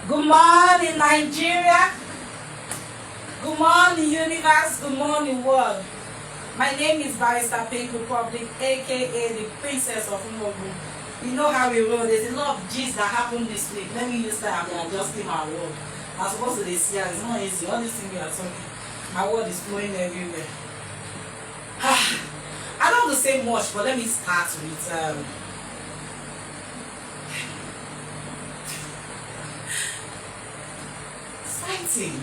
Good morning, Nigeria. Good morning, universe. Good morning, world. My name is Barrister Pink Republic, aka the Princess of Umogu. You know how we roll. There's a lot of gist that happened this week. Let me use that and adjusting my word. I'm supposed to this year. It's not easy. All these things we are talking, my word is flowing everywhere. I don't want to say much, but let me start with fighting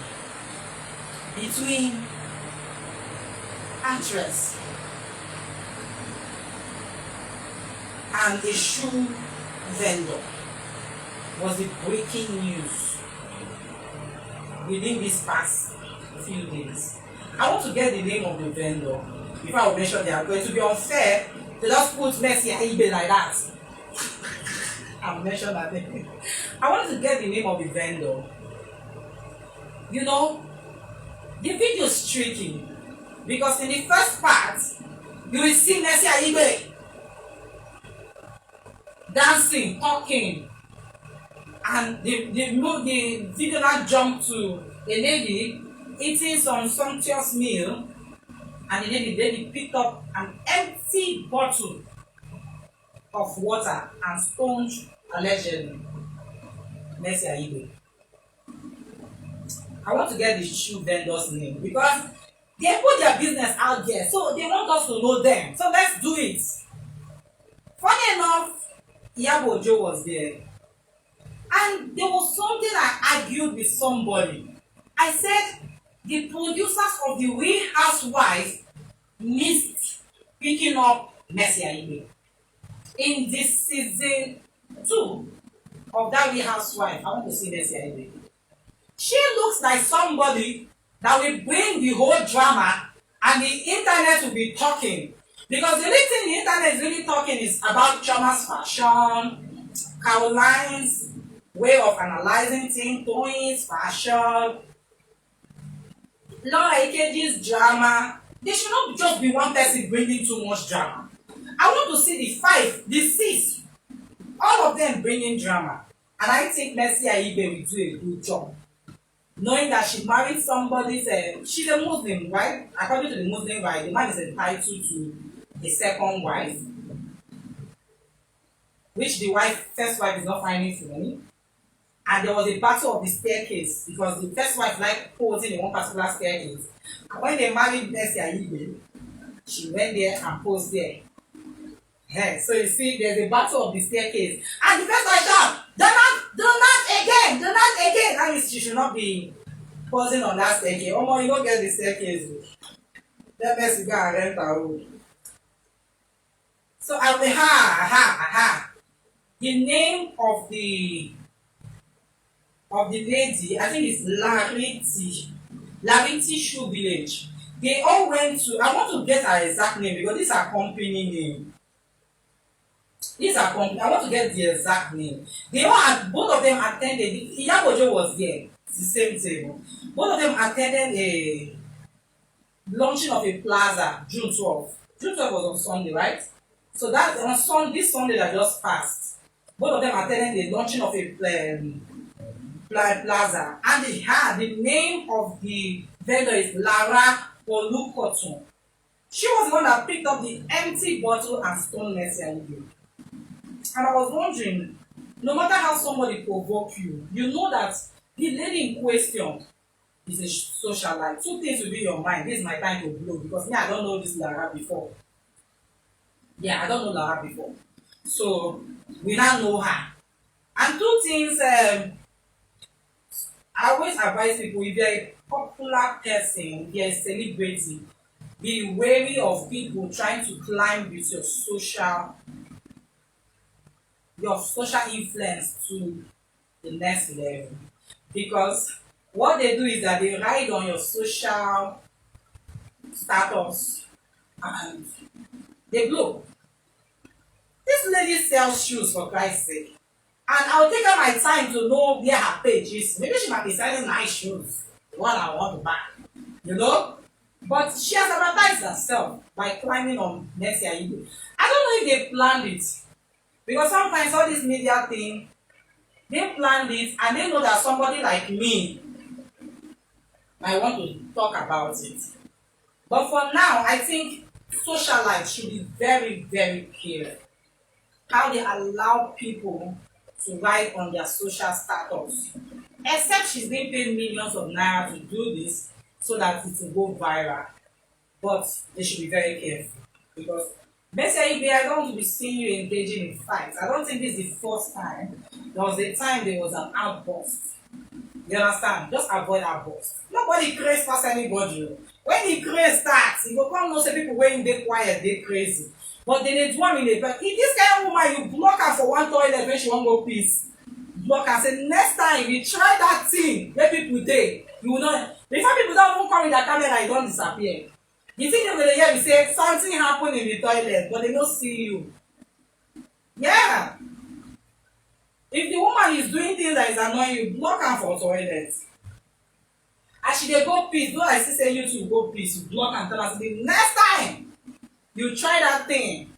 between actress and a shoe vendor was the breaking news within this past few days. I want to get the name of the vendor before I will mention they are going to be unfair. They just put Messi and eBay like that. I'll mention that name. I want to get the name of the vendor. You know, the video is tricky because in the first part, you will see Messi and eBay dancing, talking, and the video now jumped to a lady eating some sumptuous meal, and the lady picked up an empty bottle of water and stoned allegedly Messi and eBay. I want to get the shoe vendor's name because they put their business out there, so they want us to know them. So let's do it. Funny enough, Iyabo Ojo was there, and there was something I argued with somebody. I said the producers of the Real Housewives missed picking up Messi and eBay in this season 2 of that Real Housewife. I want to see Messi and eBay. She looks like somebody that will bring the whole drama and the internet will be talking. Because the only thing the internet is really talking is about Chiama's fashion, Caroline's way of analyzing things, Toyin's fashion, Laura Ikeji's drama. There should not just be one person bringing too much drama. I want to see the 5, the 6, all of them bringing drama. And I think Messi and eBay will do a good job. Knowing that she married somebody's, she's a Muslim, right? According to the Muslim right, the man is entitled to a second wife, which the first wife is not finding funny. And there was a battle of the staircase because the first wife liked posing in one particular staircase. And when they married Messi and eBay, she went there and posed there. Yeah, so you see, there's a battle of the staircase. And the first wife shout, do not again. That means she should not be posing on that staircase. Oh, you don't get the staircase. That Messi go and rent her room. So I will the name of the lady, I think it's Larity Shoe Village. They all went to, I want to get her exact name because these are company name. I want to get the exact name. Both of them attended, Iyabo Ojo was there, it's the same table. Both of them attended a launching of a plaza, June 12th. June 12th was on Sunday, right? So that on this Sunday that just passed, both of them attended the launching of a plaza. And they had the name of the vendor is Lara Olukotun. She was the one that picked up the empty bottle and stone Messi and eBay. And I was wondering, no matter how somebody provoke you, you know that the lady in question is a socialite. 2 things will be in your mind. This is my time to blow because me, I don't know this Lara before. Yeah, I don't know Lara before. So we now know her. And 2 things, I always advise people, if you're a popular person, if you're a celebrity, be wary of people trying to climb with your social influence to the next level. Because what they do is that they ride on your social status and they blow. This lady sells shoes, for Christ's sake. And I'll take her my time to know where her page is. Maybe she might be selling nice shoes, the one I want to buy. You know? But she has advertised herself by climbing on Messi and eBay. I don't know if they planned it. Because sometimes all this media thing, They planned it and they know that somebody like me might want to talk about it. But for now, I think socialites should be very, very careful how they allow people to write on their social status. Except she's being paid millions of naira to do this so that it will go viral. But they should be very careful because basically I don't want to be seeing you engaging in fights. I don't think this is the first time. There was a time there was an outburst. You understand? Just avoid outburst. Nobody crazy past anybody. When the craze starts, you go come know say people when they quiet, they crazy. But then they do one minute. But if this kind of woman, you block her for one toilet when she won't go peace. Block her. Say next time you try that thing, let people take. You will not. Before people don't even come with their camera, you don't disappear. You think they're gonna hear me say something happened in the toilet, but they don't see you. Yeah. If the woman is doing things that is annoying you, block her for toilet. As she dey go piss, though I still say you to go piss, you block and tell her the next time you try that thing,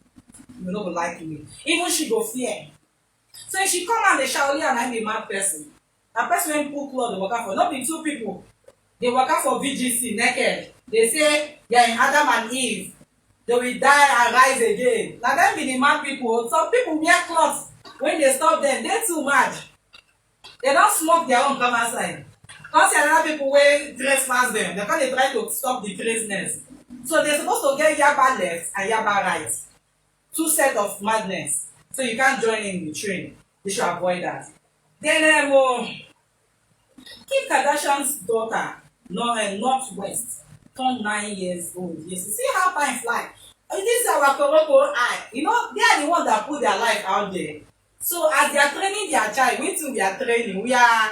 you no go like me. Even she go fear. So if she come and dey shout and I'm a mad person, na person wey put cloth dey waka for, no be two people. They waka for VGC naked. They say they are in Adam and Eve. They will die and rise again. Na them be the mad people. Some people wear clothes. When they stop them, they too mad. They don't smoke their own come outside. Come see another people wey dress pass them. They can't try to stop the craziness. So they're supposed to get yaba left and yaba right. Two sets of madness. So you can't join in the train. You should avoid that. Then Kim Kardashian's daughter, Northwest, turned 9 years old. You see how time fly. This is our Koroko eye. You know, they are the ones that put their life out there. So as they are training their child, we too we are training. We are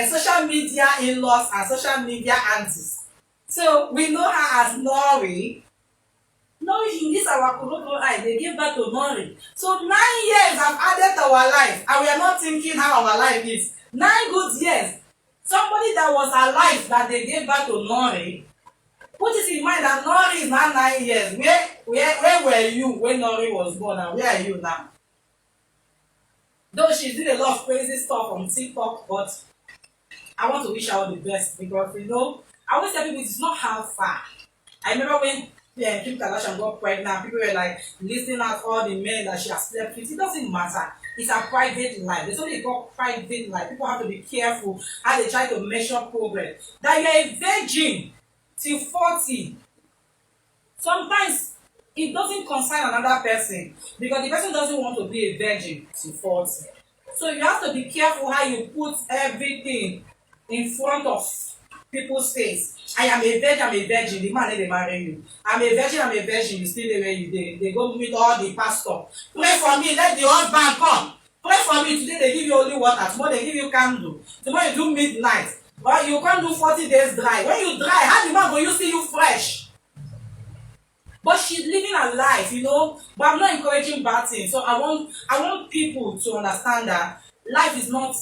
social media in-laws and social media aunties. So we know her as Nori. Nori, this our Koroko eye. They give birth to Nori. So 9 years have added to our life, and we are not thinking how our life is. 9 good years. Somebody that was alive that they gave birth to Nori. Put it in mind that Nori is now 9 years. Where were you when Nori was born and where are you now? Though she did a lot of crazy stuff on TikTok, but I want to wish her all the best because you know, I always tell people it's not how far. I remember when Kim Kardashian got pregnant, people were like listing out all the men that she has slept with. It doesn't matter. It's a private life. There's only called private life. People have to be careful how they try to measure progress. That you're a virgin till 40. Sometimes it doesn't concern another person because the person doesn't want to be a virgin till 40. So you have to be careful how you put everything in front of people's face. I am a virgin, the man they marry you. I'm a virgin, you still the way you did. They go meet all the pastor. Pray for me, let the husband come. Pray for me, today they give you only water, tomorrow they give you candle, tomorrow you do midnight. Or you can't do 40 days dry. When you dry, how the man go you see you fresh? But she's living her life, you know. But I'm not encouraging bad things. So I want people to understand that life is not,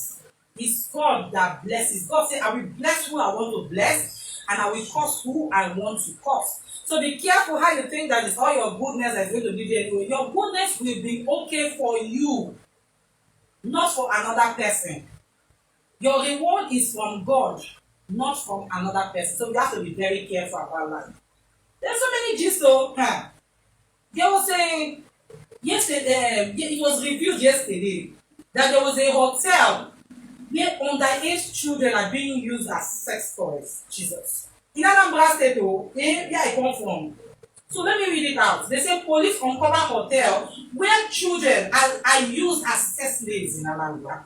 it's God that blesses. God said, I will bless who I want to bless, and I will curse who I want to curse. So be careful how you think that it's all your goodness that's going to be there anyway. Your goodness will be okay for you, not for another person. Your reward is from God, not from another person. So you have to be very careful about life. There's so many gist though. They were saying yesterday, it was reviewed yesterday that there was a hotel where underage children are being used as sex toys. Jesus. In Anambra State, where I come from. So let me read it out. They say police uncover hotel where children are used as sex slaves in Anambra.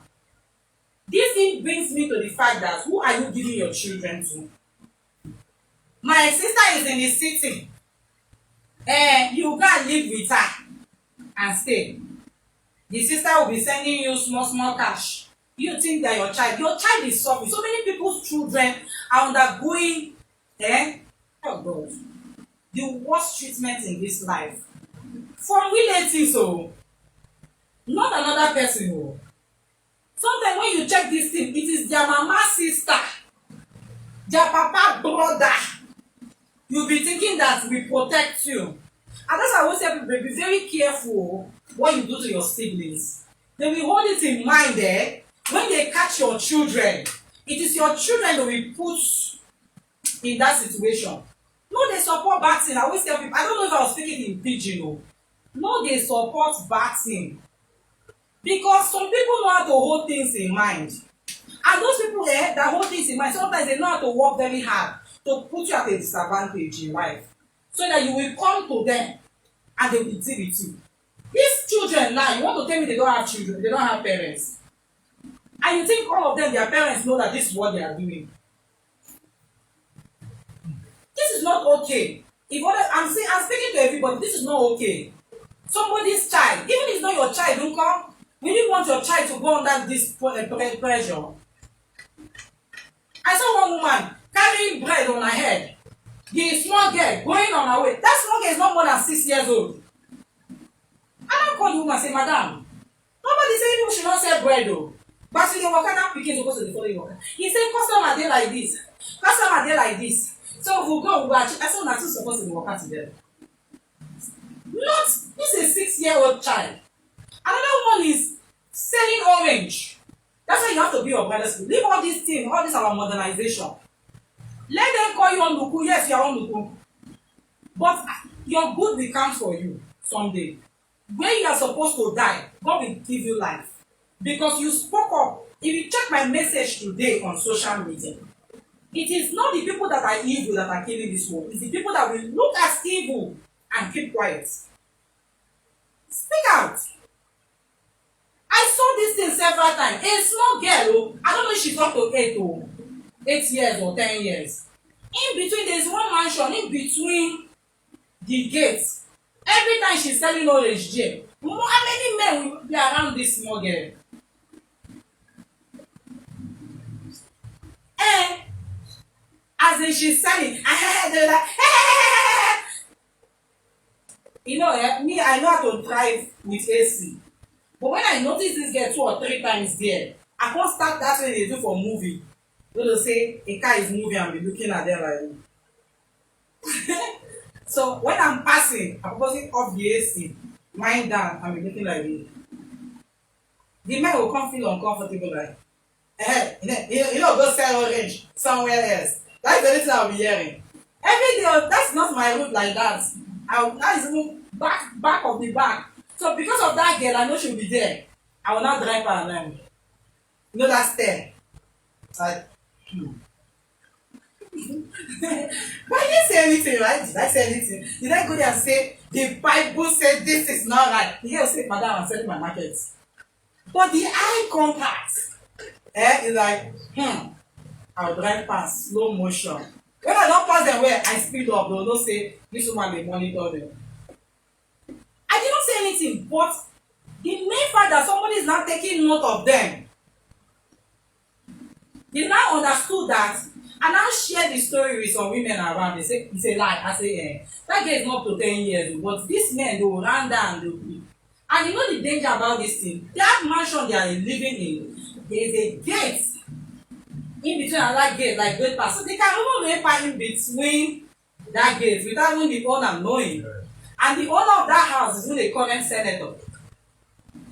This thing brings me to the fact that who are you giving your children to? My sister is in the city. You can't live with her and stay. The sister will be sending you small cash. You think that your child is suffering. So many people's children are undergoing oh God, the worst treatment in this life. From relatives, not another person. Sometimes when you check this thing, it is their mama sister, their papa brother. You'll be thinking that we protect you. And that's why I always tell people, be very careful what you do to your siblings. They will hold it in mind there. when they catch your children, it is your children that will put in that situation. No, they support bad thing. I always tell people, I don't know if I was speaking in pidgin o. No, they support bad thing. Because some people know how to hold things in mind. And those people that hold things in mind, sometimes they know how to work very hard to put you at a disadvantage in life. So that you will come to them and they will deal with you. These children now, you want to tell me they don't have children, they don't have parents. And you think all of them, their parents know that this is what they are doing. This is not okay. I'm speaking to everybody, this is not okay. Somebody's child, even if it's not your child, don't come. Will you want your child to go under this pressure? I saw one woman carrying bread on her head. The small girl going on her way. That small girl is not more than 6 years old. I don't call the woman and say, Madam, nobody say you should not sell bread though. But so you walk out picking to go to the following worker. He said, customer dey like this. Customer dey like this. So we'll go, we'll actually, I said, we're supposed to be working together. Not, this is a 6-year-old child. Another one is selling orange. That's why you have to be your brother's school. Leave all these things, all this our modernization. Let them call you Onuku. Yes, you are Onuku. But your good will come for you someday. When you are supposed to die, God will give you life. Because you spoke up. If you check my message today on social media, it is not the people that are evil that are killing this world. It's the people that will look at evil and keep quiet. Speak out. I saw this thing several times. A small girl, I don't know if she's up to 8 years or 10 years. In between, there's one mansion in between the gates. Every time she's selling orange gel, how many men will be around this small girl? And as in she's selling, they're like, you know, me, I know how to drive with AC. But when I notice this girl 2 or 3 times there, I can't start that way they do for movie. They will say a car is moving and be looking at them like so when I'm passing, I'm passing off the AC, lying down and be looking like this. The man will come feel uncomfortable like, you know, go sell orange somewhere else. That's the only thing I'll be hearing. Every day, that's not my route like that. That is even back of the back. So because of that girl, I know she'll be there. I will not drive her alone. You know that stare. Like, But I didn't say anything, right? Did I say anything? Did I go there and say, the Bible said this is not right? The girl said, Madam, I'm selling my market. But the eye contact, is like, I'll drive past, slow motion. When I don't pass them where I speed up, they'll not say, this woman will monitor them. I didn't say anything, but the main fact that somebody is now taking note of them, they now understood that, and now share the story with some women around. They say, it's a lie. I say, that girl is not up to 10 years, but these men, they will run down, they will be. And you know the danger about this thing? That mansion they are living in, there is a gate in between another gate, like great pass. So they can even enter in between that gate without even the owner knowing. And the owner of that house is even a current senator.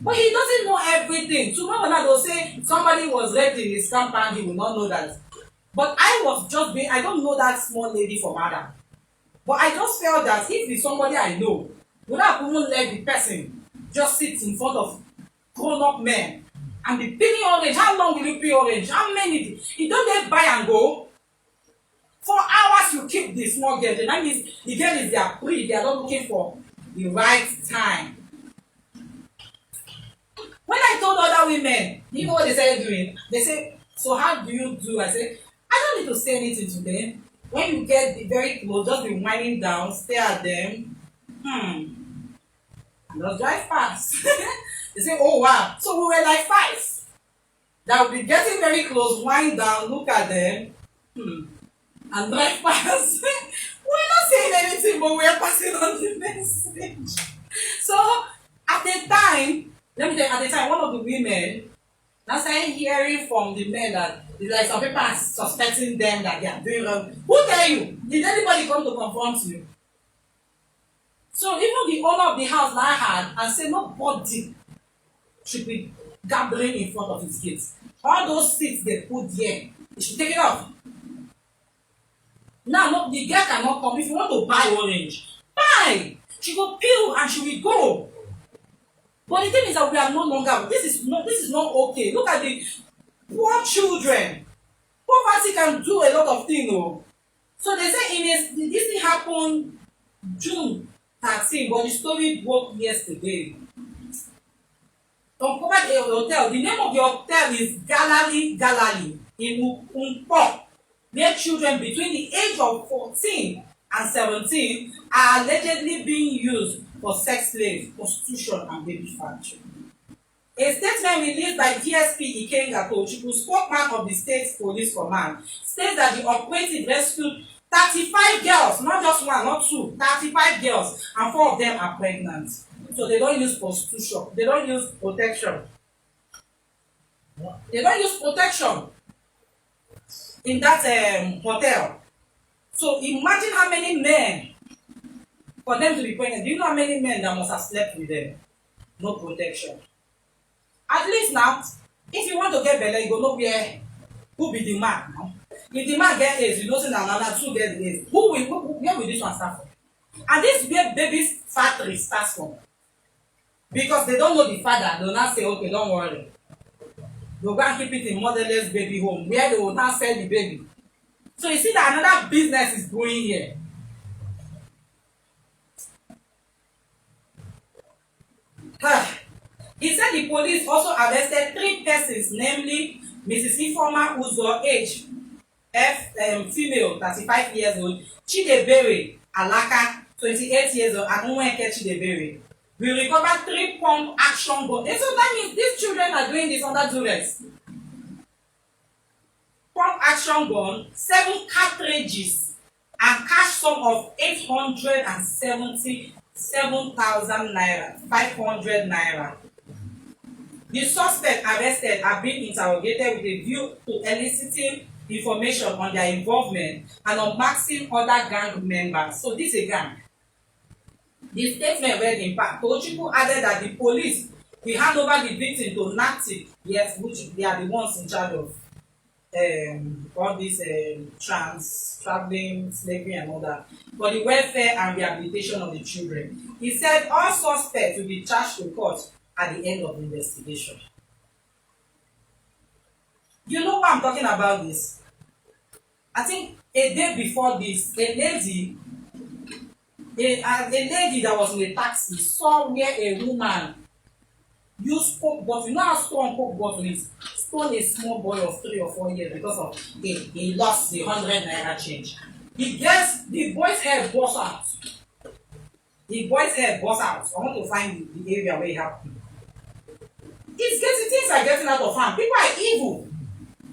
But he doesn't know everything. Tomorrow now they'll say somebody was raped in his compound, he will not know that. But I don't know that small lady from Adam. But I just felt that if it's somebody I know, would I even let the person just sit in front of grown-up men and be peeling orange? How long will you peel orange? How many? You don't just buy and go. For hours you keep the small girl. That means the girl is there free. They are not looking for the right time. When I told other women, you know what they started doing? They say, so how do you do? I said, I don't need to say anything to them. When you get very close, just be winding down, stare at them. Just drive fast. They say, oh wow. So we were like 5. That would be getting very close, wind down, look at them, and drive fast. We're not saying anything, but we're passing on the message. So at the time, let me tell you, at the time, one of the women now started hearing from the men that it's like some people are suspecting them that they are doing wrong. Who tell you? Did anybody come to confront you? So even the owner of the house now had and said nobody should be gathering in front of his gate. All those seats they put there, they should take it off. Now, no, the girl cannot come. If you want to buy orange, buy. She will peel and she will go. But the thing is that we are no longer. This is not okay. Look at the poor children. Poverty can do a lot of things. Oh. So they say this thing happened June 13, but the story broke yesterday. Uncovered a hotel. The name of the hotel is Galali in Umpo, where children between the age of 14 and 17 are allegedly being used for sex slaves, prostitution, and baby factory. A statement released by DSP Ikenga Tochukwu, spokesman of the State Police Command, states that the operative rescued 35 girls, not just one, not two, 35 girls, and 4 of them are pregnant. So they don't use prostitution. They don't use protection. They don't use protection in that hotel. So imagine how many men for them to be pregnant. Do you know how many men that must have slept with them? No protection. At least now, if you want to get belle, you go know who be the man. No? If the man get AIDS, you know say another 2 get AIDS. Where will this one start from? And this where baby's factory starts from. Because they don't know the father, they will not say, okay, don't worry. They'll go and keep it in motherless baby home, where they will not sell the baby. So you see that another business is going here. He said the police also arrested 3 persons, namely Mrs. Ifeoma Uzo, age female, 35 years old, Chidebere Alaka, 28 years old, and Nwenke Chidebere. We recovered 3 pump action guns. And so that means these children are doing this under duress. Pump action gun, 7 cartridges, and cash sum of 877,000 naira, 500 naira. The suspects arrested are being interrogated with a view to eliciting information on their involvement and on maxing other gang members. So this is a gang. The statement read in part. Tochukwu added that the police will hand over the victim to NATIC, yes, which they are the ones in charge of all this traveling, slavery and all that, for the welfare and rehabilitation of the children. He said all suspects will be charged to court at the end of the investigation. You know why I'm talking about this? I think a day before this, a lady that was in a taxi saw where a woman used coke bottle. You know how strong coke bottle is? Stole a small boy of 3 or 4 years because of he lost the 100 naira change. The boy's head burst out. The boy's head burst out. I want to find the area where it happened. Things are getting out of hand. People are evil.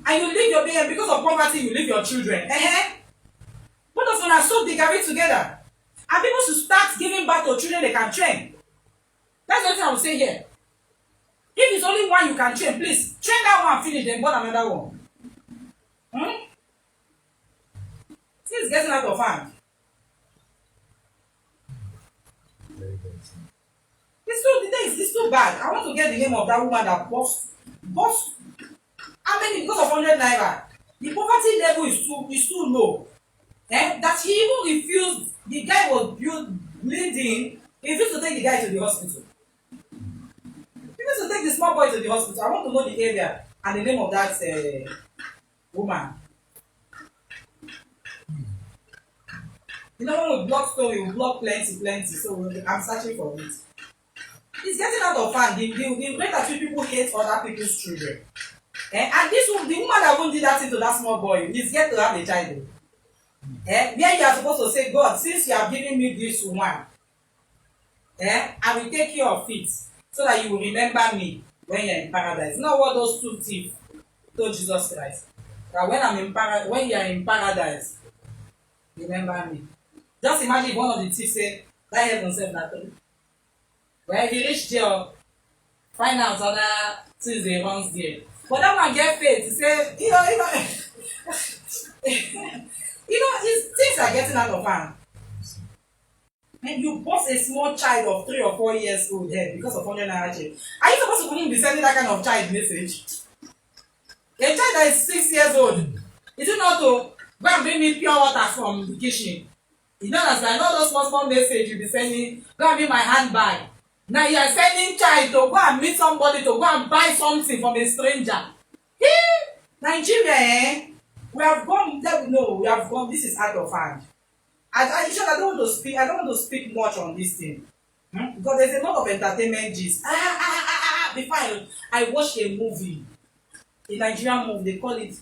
And you leave your baby because of poverty, you leave your children. Both of them are so big, are together. And people should start giving birth to children they can train. That's the thing I will say here. If it's only one you can train, please train that one, finish, then born another one. This is getting out of hand. It's too bad. I want to get the name of that woman that boss. How many? Because of 100 naira. The poverty level is too low. That he even refused. The guy was bleeding. He refused to take the guy to the hospital. He refused to take the small boy to the hospital. I want to know the area and the name of that woman. You know, when we block story, we block plenty. So I'm searching for it. It's getting out of hand. The rate at which people hate other people's children. And the woman that won't do that thing to that small boy is yet to have a child. Where you are supposed to say, God, since you have given me this one, I will take care of it so that you will remember me when you are in paradise. Not what those 2 thieves told Jesus Christ. That when you are in paradise, remember me. Just imagine if one of the thieves said, that heaven said nothing. Well, if you reach there, find out other things they runs there. But that one get paid to say, things are getting out of hand. And you bust a small child of 3 or 4 years old head because of 100 naira change. Are you supposed to to even be sending that kind of child message? A child that is 6 years old, is it not to go and bring me pure water from the kitchen? You know that I know those small message you be sending, go and be my handbag. Now you are sending child to go and meet somebody to go and buy something from a stranger. Hey, Nigeria, eh? We have gone, no, we have gone, this is out of hand. I don't want to speak, I don't want to speak much on this thing. Because there's a lot of entertainment gist. Before I watched a movie, a Nigerian movie, they call it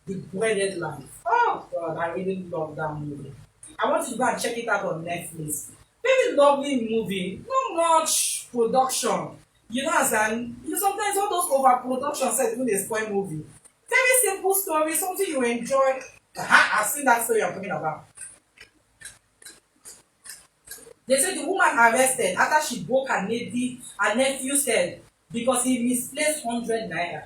The Breaded Life. Oh God, I really love that movie. I want you to go and check it out on Netflix. Very lovely movie, not much production. You know, sometimes all those overproduction set even a spoil movie. Very simple story, something you enjoy. I've seen that story I'm talking about. They say the woman arrested after she broke her nephew's head because he misplaced 100 naira.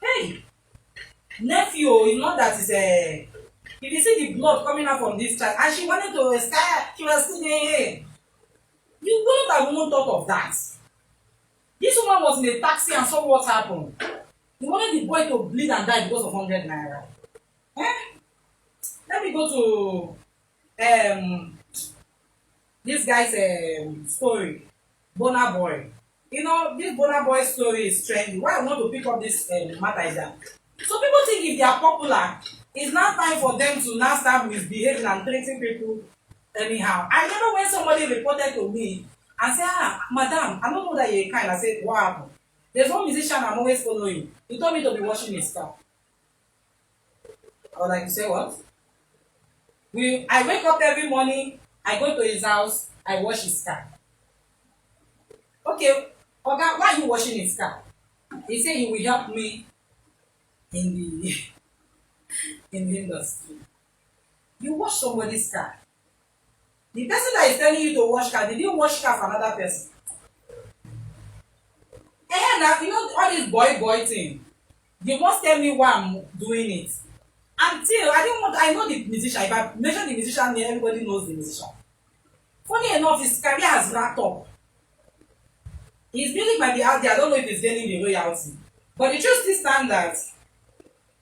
Hey, nephew, it's not that it's a. If you see the blood coming out from this child, and she wanted to start, she was still there. You wouldn't have even thought of that. This woman was in a taxi and saw what happened. He wanted the boy to bleed and die because of 100 naira. Eh? Let me go to this guy's story, Burna Boy. You know, this Burna Boy story is trendy. Why I want to pick up this matter is that so people think if they are popular, it's now time for them to now start misbehaving and treating people anyhow. I remember when somebody reported to me and said, madam, I don't know that you're kind. I said, what happened? There's one musician I'm always following. He told me to be washing his car. I was like, you say what? I wake up every morning, I go to his house, I wash his car. Okay, Oga, why are you washing his car? He said he will help me in the in the industry. You wash somebody's car. The person that is telling you to wash car, did you wash car for another person? Now you know all this boy thing. You must tell me why I'm doing it. Until I know the musician. If I mention the musician name, everybody knows the musician. Funny enough, his career has wrapped up. His music might be out there. I don't know if he's getting the royalty. But the truth is that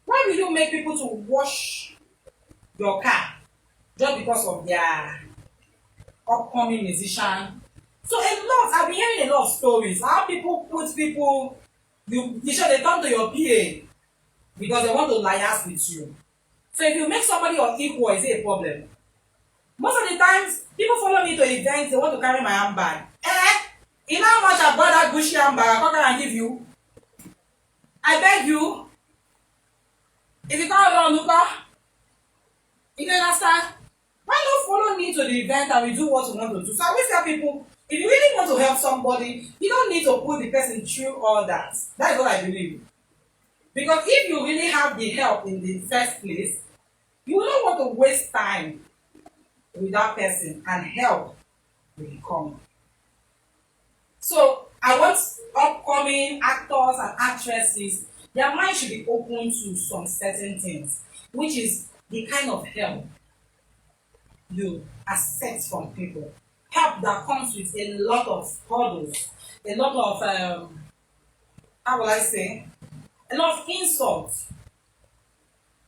why will you make people to wash your car just because of their upcoming musician? So I've been hearing a lot of stories. How people put people, they come to your PA because they want to liaise with you. So if you make somebody unequal, is it a problem? Most of the times, people follow me to events, they want to carry my handbag. You know how much I bought that Gucci handbag? I can't give you. I beg you. If you can't run, you can understand? Why not follow me to the event and we do what we want to do? So I always tell people, if you really want to help somebody, you don't need to put the person through all that. That is what I believe. Because if you really have the help in the first place, you don't want to waste time with that person and help will come. So I want upcoming actors and actresses, their mind should be open to some certain things, which is the kind of help you accept from people. Help that comes with a lot of hurdles, a lot of how will I say, a lot of insults.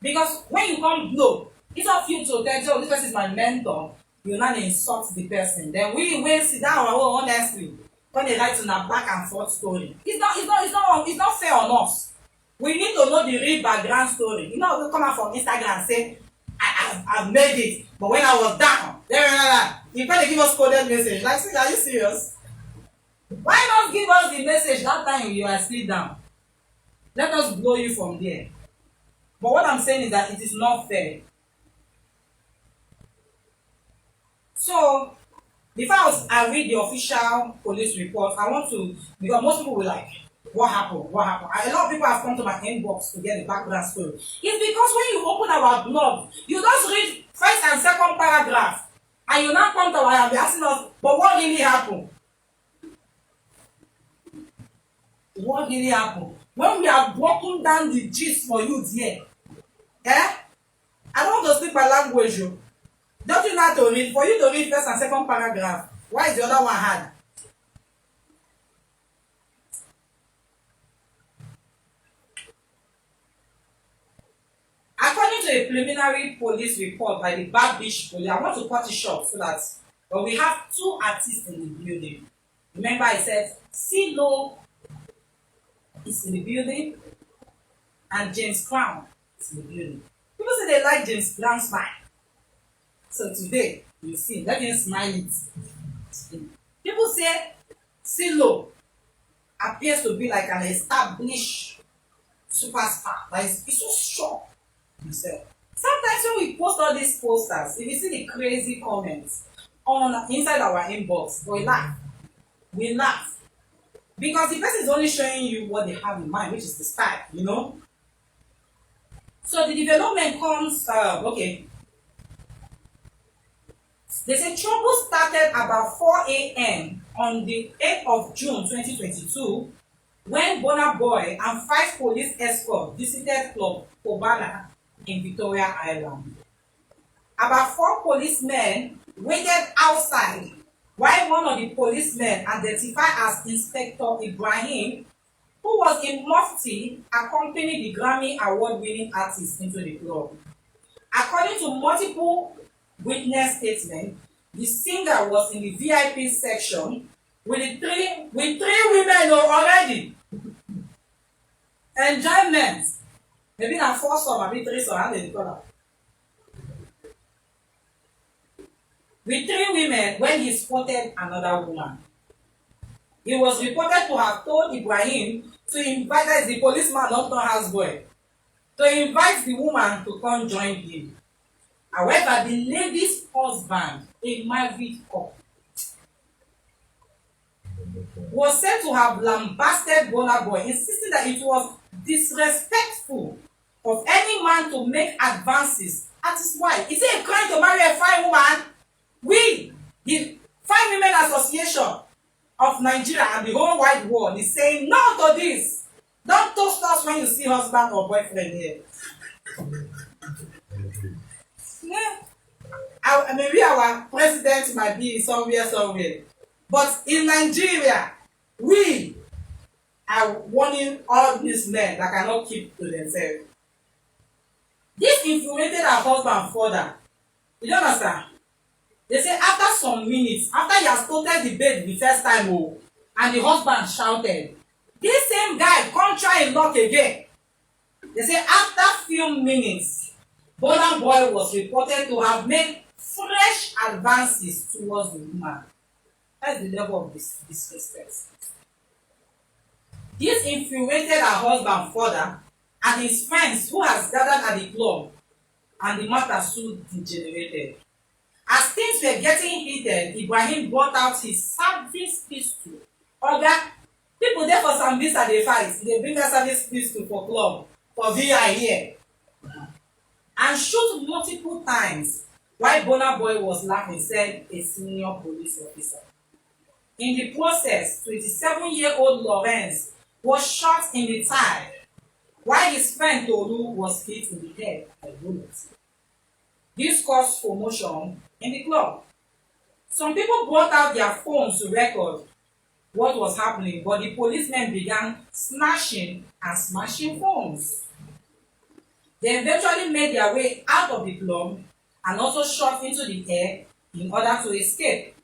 Because when you come blow, it's not you to tell, oh, this person is my mentor, you not insult the person. Then we will sit down our own honestly. When they write in a back and forth story. It's not fair on us. We need to know the real background story. You know, we come out from Instagram and say, I've made it, but when I was down, you can't give us coded message. Like, are you serious? Why not give us the message that time you are still down? Let us blow you from there. But what I'm saying is that it is not fair. So, before I read the official police report, I want to, because most people will like, what happened? What happened? And a lot of people have come to my inbox to get the background story. It's because when you open our blog, you just read first and second paragraph, and you now come to our and be asking us, but what really happened? What really happened? When we have broken down the gist for you here, I don't want to speak my language. Oh. Don't you know how to read? For you to read first and second paragraph, why is the other one hard? According to a preliminary police report by the Bar Beach Police, I want to cut it short so that, but we have two artists in the building. Remember, I said C.low is in the building and James Crown is in the building. People say they like James Brown's smile. So today, you see, let me smile it. People say C.low appears to be like an established superstar. Like he's so strong himself. Sometimes when we post all these posters, if you see the crazy comments on inside our inbox, we laugh. We laugh. Because the person is only showing you what they have in mind, which is the style, you know. So the development comes, okay. They say trouble started about 4 a.m. on the 8th of June 2022 when Burna Boy and 5 police escorts visited Club Cubana in Victoria Island. About 4 policemen waited outside while one of the policemen, identified as Inspector Ibrahim, who was in mufti, accompanied the Grammy Award-winning artist into the club. According to multiple witness statements, the singer was in the VIP section with three women already. Enjoyment. Maybe not 4 some, maybe 3 some, how they call that? With 3 women when he spotted another woman. He was reported to have told Ibrahim to invite, as the policeman, not the houseboy, to invite the woman to come join him. However, the lady's husband, a married couple, was said to have lambasted Burna Boy, insisting that it was disrespectful of any man to make advances at his wife. Is it a crime to marry a fine woman? We, the Fine Women Association of Nigeria and the whole wide world, is saying no to this. Don't toast us when you see husband or boyfriend here. Yeah. Maybe our president might be somewhere. But in Nigeria, we are warning all these men that cannot keep to themselves. This infuriated our husband further. You don't understand? They say after some minutes, after he has started the bed the first time, oh, and the husband shouted, this same guy come try and knock again. They say after few minutes, Burna Boy was reported to have made fresh advances towards the woman. That's the level of disrespect. This infuriated her husband further and his friends who has gathered at the club, and the matter soon degenerated. As things were getting heated, Ibrahim brought out his service pistol. Oga, people there for some visa they fight. They bring a service pistol for club, for VI here. And shoot multiple times while Burna Boy was laughing, said a senior police officer. In the process, 27-year-old Lawrence was shot in the thigh, while his friend Tolu was hit in the head by bullets. This caused commotion in the club. Some people brought out their phones to record what was happening, but the policemen began snatching and smashing phones. They eventually made their way out of the club and also shot into the air in order to escape.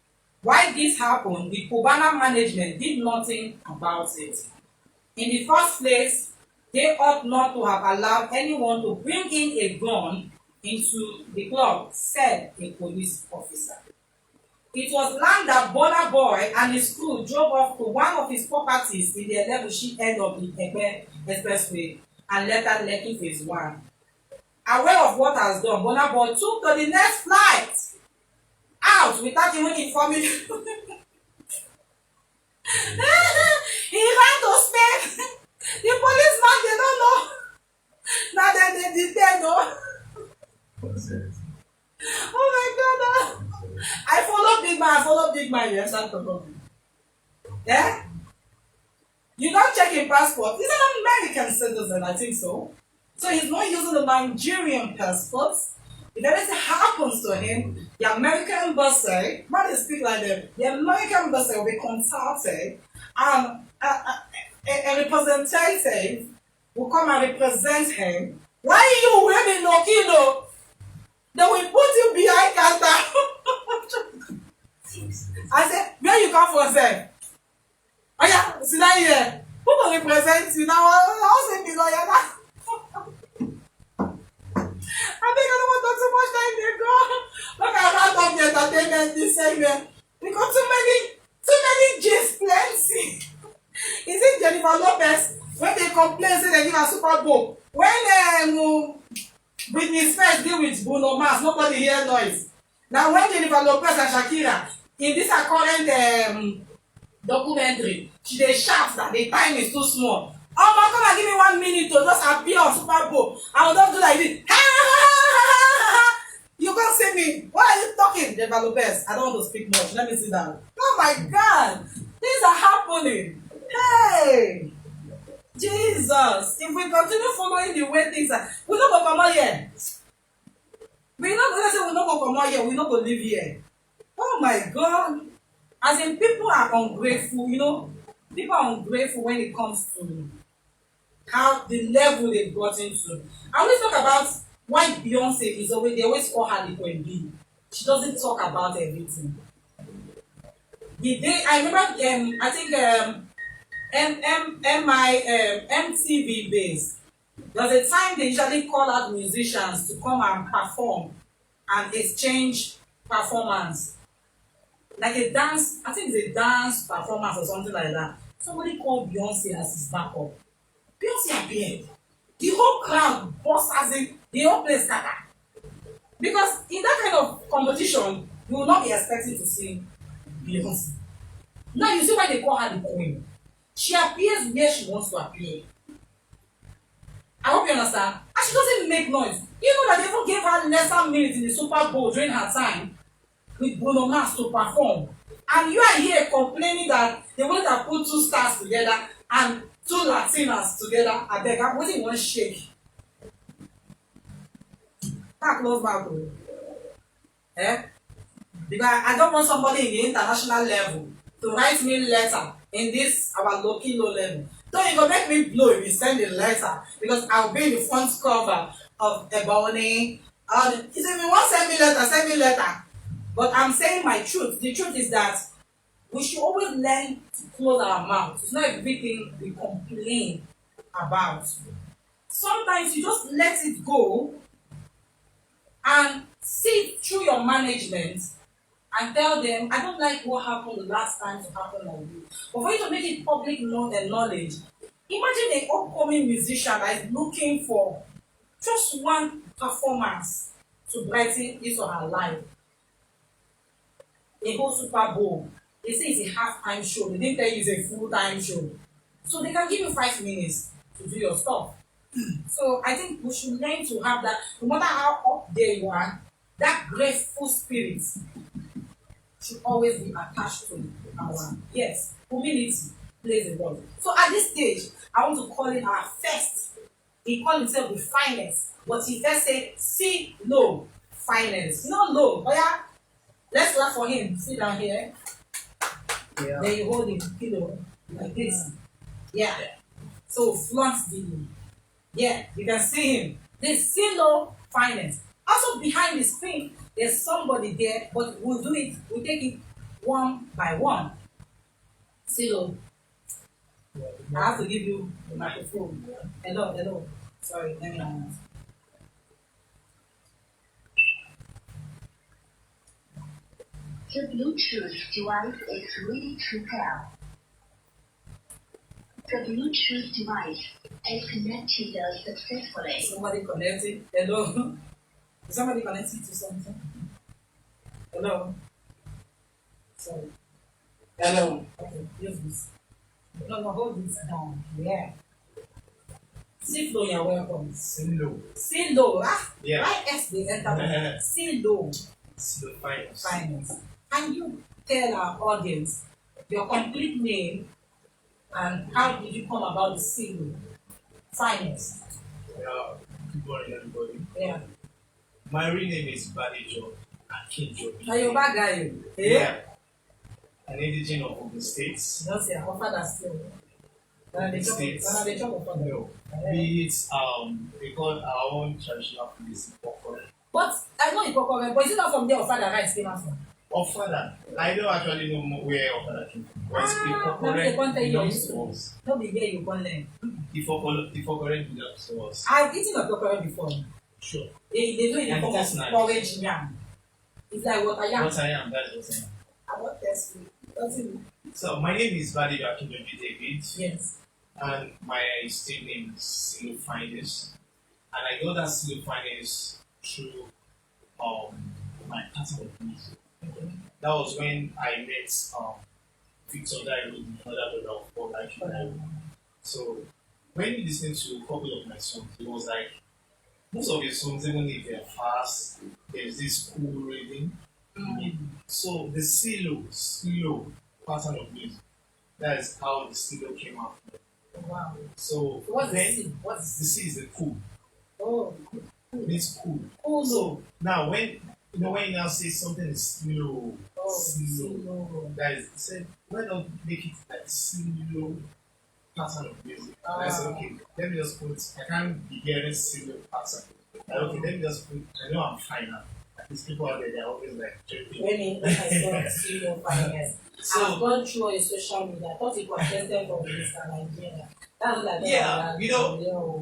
While this happened, the Cubana management did nothing about it. In the first place, they ought not to have allowed anyone to bring in a gun into the club, said a police officer. It was learned that Burna Boy and his crew drove off to one of his properties in the Elebushi end of the Egbe Expressway and later Lekki Phase 1. Aware of what has done, Burna Boy took to the next flight out without even informing. He ran to Spain. The policeman, they don't know. Now they detain, no. Oh my God. I follow Big Man, you understand the problem. Yeah? You don't check your passport. He's an American citizen, I think so. So he's not using the Nigerian passport. if anything happens to him, the American embassy, why they speak like them? The American embassy will be consulted, and a representative will come and represent him. Why you wearing no kilo? They will put you behind counter. I said, where you come from, sir? Oh yeah, sit down here. Who will represent you now? I'll say be lawyer now. I think I don't want to talk too much time they go. Look, I don't talk the entertainment this segment. Because too many J's plenty. Is it Jennifer Lopez when they complain say they give a Super Bowl? When Britney Spears deal with Bruno Mars, nobody hear noise. Now when Jennifer Lopez and Shakira in this current documentary, they shout that the time is too small. Oh my, come and give me 1 minute to just appear on Super Bowl. I will just do like this. You can't see me. Why are you talking, Jennifer Lopez? I don't want to speak much. Let me sit down. Oh my God, things are happening. Hey, Jesus! If we continue following the way things are, we not go come out here. We not gonna say we not go come out here. We not go live here. Oh my God! As in, people are ungrateful. You know, people are ungrateful when it comes to how the level they've gotten to. I always talk about why Beyonce is always, they always call her the Queen Bee. She doesn't talk about everything. The day I remember, I think MTV base. There was a time they usually call out musicians to come and perform and exchange performance. Like a dance, I think it's a dance performance or something like that. Somebody called Beyonce as his backup. Beyonce appeared. The whole crowd burst as in the whole place scattered. Because in that kind of competition, you will not be expecting to see Beyonce. Now you see why they call her the queen. She appears where she wants to appear. I hope you understand. And she doesn't make noise. You know that they even gave her lesser minutes in the Super Bowl during her time with Bruno Mars to perform. And you are here complaining that they want to put two stars together and two Latinas together. I beg, I'm waiting one shake. That close back. Eh? Because I don't want somebody in the international level to write me a letter in this our low level. Don't even make me blow if you send a letter because I'll be in the front cover of Ebony. He said, if you want to send me letter. But I'm saying my truth. The truth is that we should always learn to close our mouth. It's not everything we complain about. Sometimes you just let it go and see through your management and tell them, I don't like what happened the last time to happen like this. But for you to make it public knowledge, imagine an upcoming musician that is looking for just one performance to brighten his or her life. A whole Super Bowl. They say it's a half-time show. They didn't tell you it's a full-time show. So they can give you 5 minutes to do your stuff. So I think we should learn to have that, no matter how up there you are, that grateful spirit should always be attached to our, yes, humility plays a role. So at this stage, I want to call it our first. He called himself the finest, but he first said C.low finest. Not low. Oh yeah, let's clap for him. Sit down here. Yeah. Then you hold him, kilo, like this. Yeah. So flaunt the. Yeah, you can see him. This C.low finest. Also behind the screen, there's somebody there, but we'll do it. We'll take it one by one. C.low. I have to give you the microphone. Hello. Sorry, let me announce. The Bluetooth device is ready to pair. The Bluetooth device is connected successfully. Somebody connected. Hello. Is somebody connected to something? Hello. Sorry. Hello. Okay, use this. No, hold this down. Yeah. C.low, you're welcome. C.low. C.low. Ah, Yeah. why S they enter? C.low. C.low finance. Finance. Can you tell our audience your complete name and how did you come about the C.low finance? Yeah. Good morning, everybody. Yeah. My real name is Barrister. Are you a bad guy? Yeah. An indigene of Ogun State. Don't say our father still. Ogun State. No. We call our own traditional food is Okore. But I know Ikokore, but is it not from there our father rice came out from? Ofada. I don't actually know where Ofada came from. But Ikokore belongs to us. Don't be there, you can learn. Ikokore belongs to us. I've eaten Ikokore before. Sure. They do it in form of porridge yam. It's like water yam. Water yam, that is what I am. I want test food. So my name is Badi Akinjobi David. Yes. And my stage name is C.low Finance. And I got that C.low Finance through my pattern of music. That was when I met Victor Dairo, the other brother of Paul Dairo. So when you listen to a couple of my songs, it was like most of your songs, even if they're fast, there's this cool rhythm. So the C.low pattern of music, that is how the C.low came out. Wow. So what's then the C? the C is the cool. Oh. It's cool. Oh, so now when you now say something is C.low, C.low. that is said, why not make it like C.low pattern of music? I said, okay, let me just put, I can't be hearing C.low pattern. Okay, let me just put, I know I'm fine now. These people out there, they're always like joking. When I saw C.low finance, I've gone through a social media. I thought it was tested from Mr. Nigeria. That's like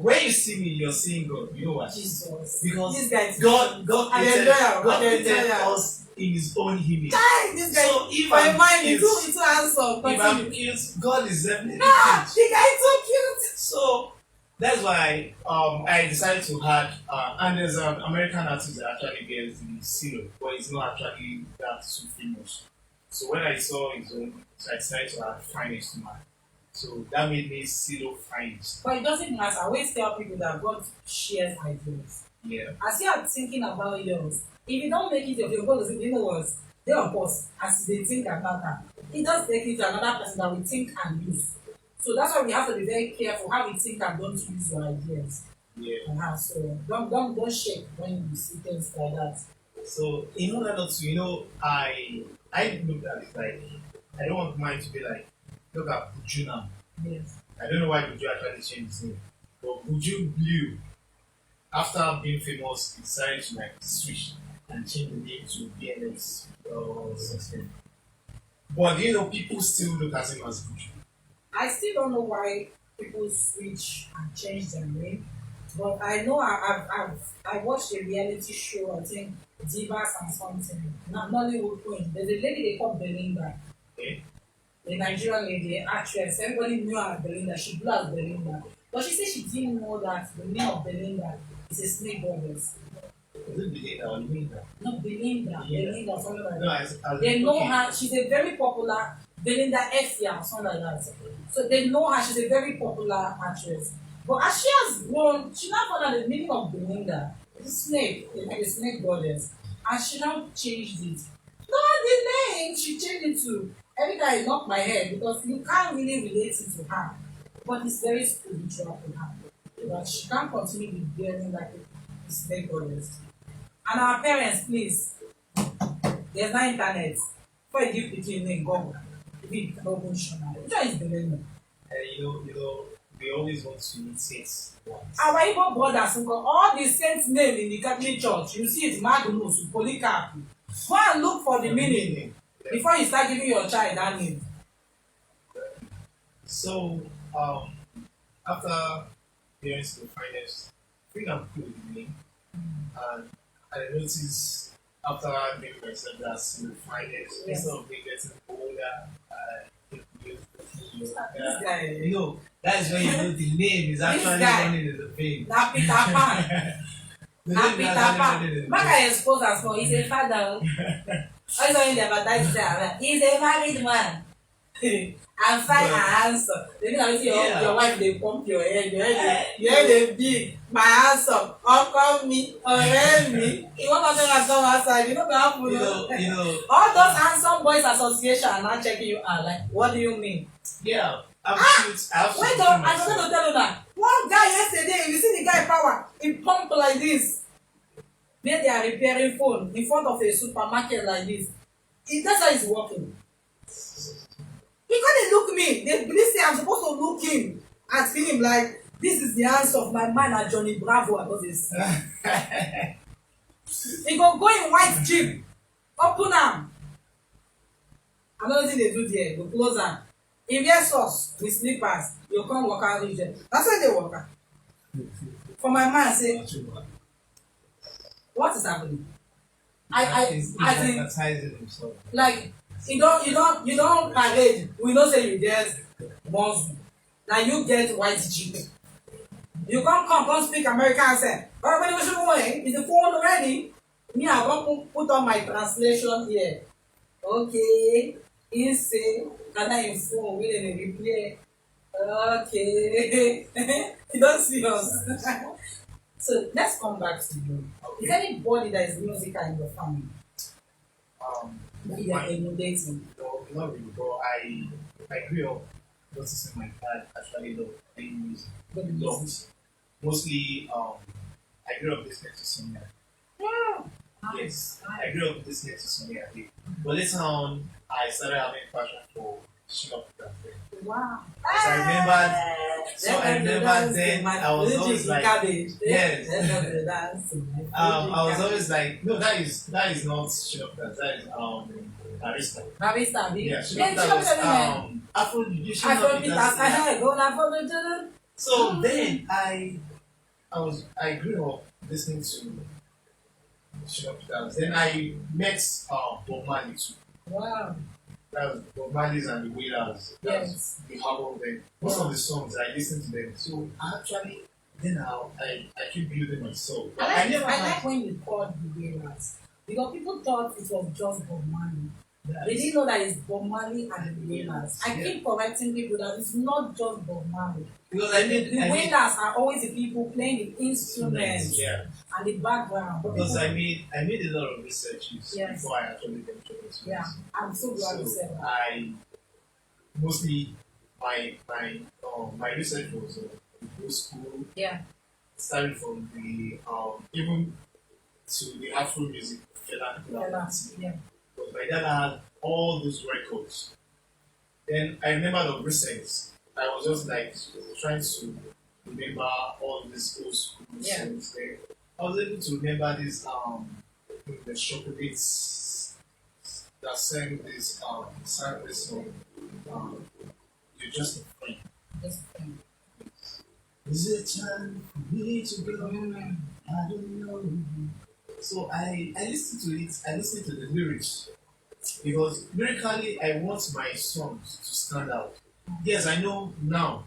when you see me, you're seeing God. You know what? Jesus. Because this guy God created us in His own image. This guy, so if my I'm mind cute, is too handsome. If I'm cute, God is definitely cute. The guy is so cute. So that's why I decided to add, and there's an American artist that actually gets the C.low, but it's not actually that too famous. So when I saw his own, so I decided to add finance to mine. So that made me C.low finance. But it doesn't matter. I always tell people that God shares ideas. Yeah. As you are thinking about yours, if you don't make it your God doesn't, you know what? They of course, as they think about that, it does take it to another person that we think and use. So that's why we have to be very careful how we think and don't use your ideas. Yeah. So don't shake when you see things like that. So in order not to, I look at it like I don't want mine to be like, look at Buju now. Yes. I don't know why Buju actually changed his name, but Buju Blue, after being famous, he decided to like switch and change the name to BNS something. But people still look at him as Buju. I still don't know why people switch and change their name, but I know I watched a reality show, I think Divas and something, Nollywood Queen. There's a lady they call Belinda. Okay. The Nigerian lady, actress. Everybody knew her as Belinda. She blew as Belinda. But she said she didn't know that the name of Belinda is a snake goddess. Is it Belinda or Belinda? No, Belinda. Belinda, something like that. No, they know her. She's a very popular Belinda Efia, something like that. So they know her. She's a very popular actress. But as she has grown, she now found out the meaning of Belinda. The snake, the snake goddess. And she now changed it. Not the name, she changed it to. Every time I knock my head because you can't really relate it to her. But it's very spiritual to her. But she can't continue with bearing like a snake goddess. And our parents, please, there's no internet. Before you give the name, go. If you can't go show now. Which one is Belinda? We always want to imitate once. Our Igbo brothers, all the saints' name in the Catholic Church, you see it, Magnus, Polycarp. Go and look for the meaning before you start giving your child that name. So, after being to the finest, I think I'm cool with the name. And I noticed after making myself that C.low finest, instead of me getting older, This guy. That is when you know the name is actually running in the vein. Na Peter Pan. Na Peter Pan. Maka expose us for he's a father. Always when they advertise that he's a married man. And fine and handsome. They mean I see your wife they pump your head, your head they big, my handsome, uncle me, me. You want to come outside, you know what happen. All those handsome boys association are now checking you out. Like, what do you mean? Yeah. Wait up, I forgot to tell you that. One guy yesterday, you see the guy power, he pumped like this. where they are repairing phone in front of a supermarket like this. That's how he's working. He can't look me. They believe say I'm supposed to look him and feel him like this is the answer of my man at Johnny Bravo about this. He go in white jeep, open am. Another thing they do there, go close am. He wear socks with slippers, you come walk out reach there. That's why they walk out. For my man say, what is happening? He's as in, advertising himself. like you don't parade. We know say you get once. Now you get white jeep. You come speak American accent. But when you should go is the phone ready? Me, I want put on my translation here. Okay. He say, can I phone with a replay? Okay. You don't see us. So let's come back to you. Okay. Is anybody that is musical in your family? That you are emulating? No, not really, but I grew up noticing my dad actually loved playing music. Loved. Mostly, I grew up listening to Sonia. Yeah. Yes, I grew up listening to Sonia. But later on, I started having passion for C.low. Wow. So I remember then I was always like, yes. I was always like, no, that is not C.low, that is Barrister. Barrister, Yeah, that was Afro. So then I grew up listening to C.low. Then I met Bob Marley too. Wow. That was Bob Marley's and the Wailers. That was Yes. the album then. Most of the songs I listened to them. So actually then I keep building myself. I never had like when you called the Wailers because people thought it was just Bob Marley. that. They didn't know that it's Bob Marley and the Wailers. I keep correcting people that it's not just Bob Marley. Because The Wailers are always the people playing the instruments yeah. and the background. But Because people, I made a lot of researches Yes. before I actually ventured into this. yeah, I'm so glad you So said that. I mostly my research was in school. Yeah, Started from the even to the Afro music. yeah. Because my dad had all those records. Then I remember the recent. I was just like trying to remember all these old school Yeah. songs there. I was able to remember this the chocolates that sang this song. You're just a friend. Just, Is it time for me to go? I don't know. So I listened to it, I listened to the lyrics. Because lyrically I want my songs to stand out. Yes, I know now.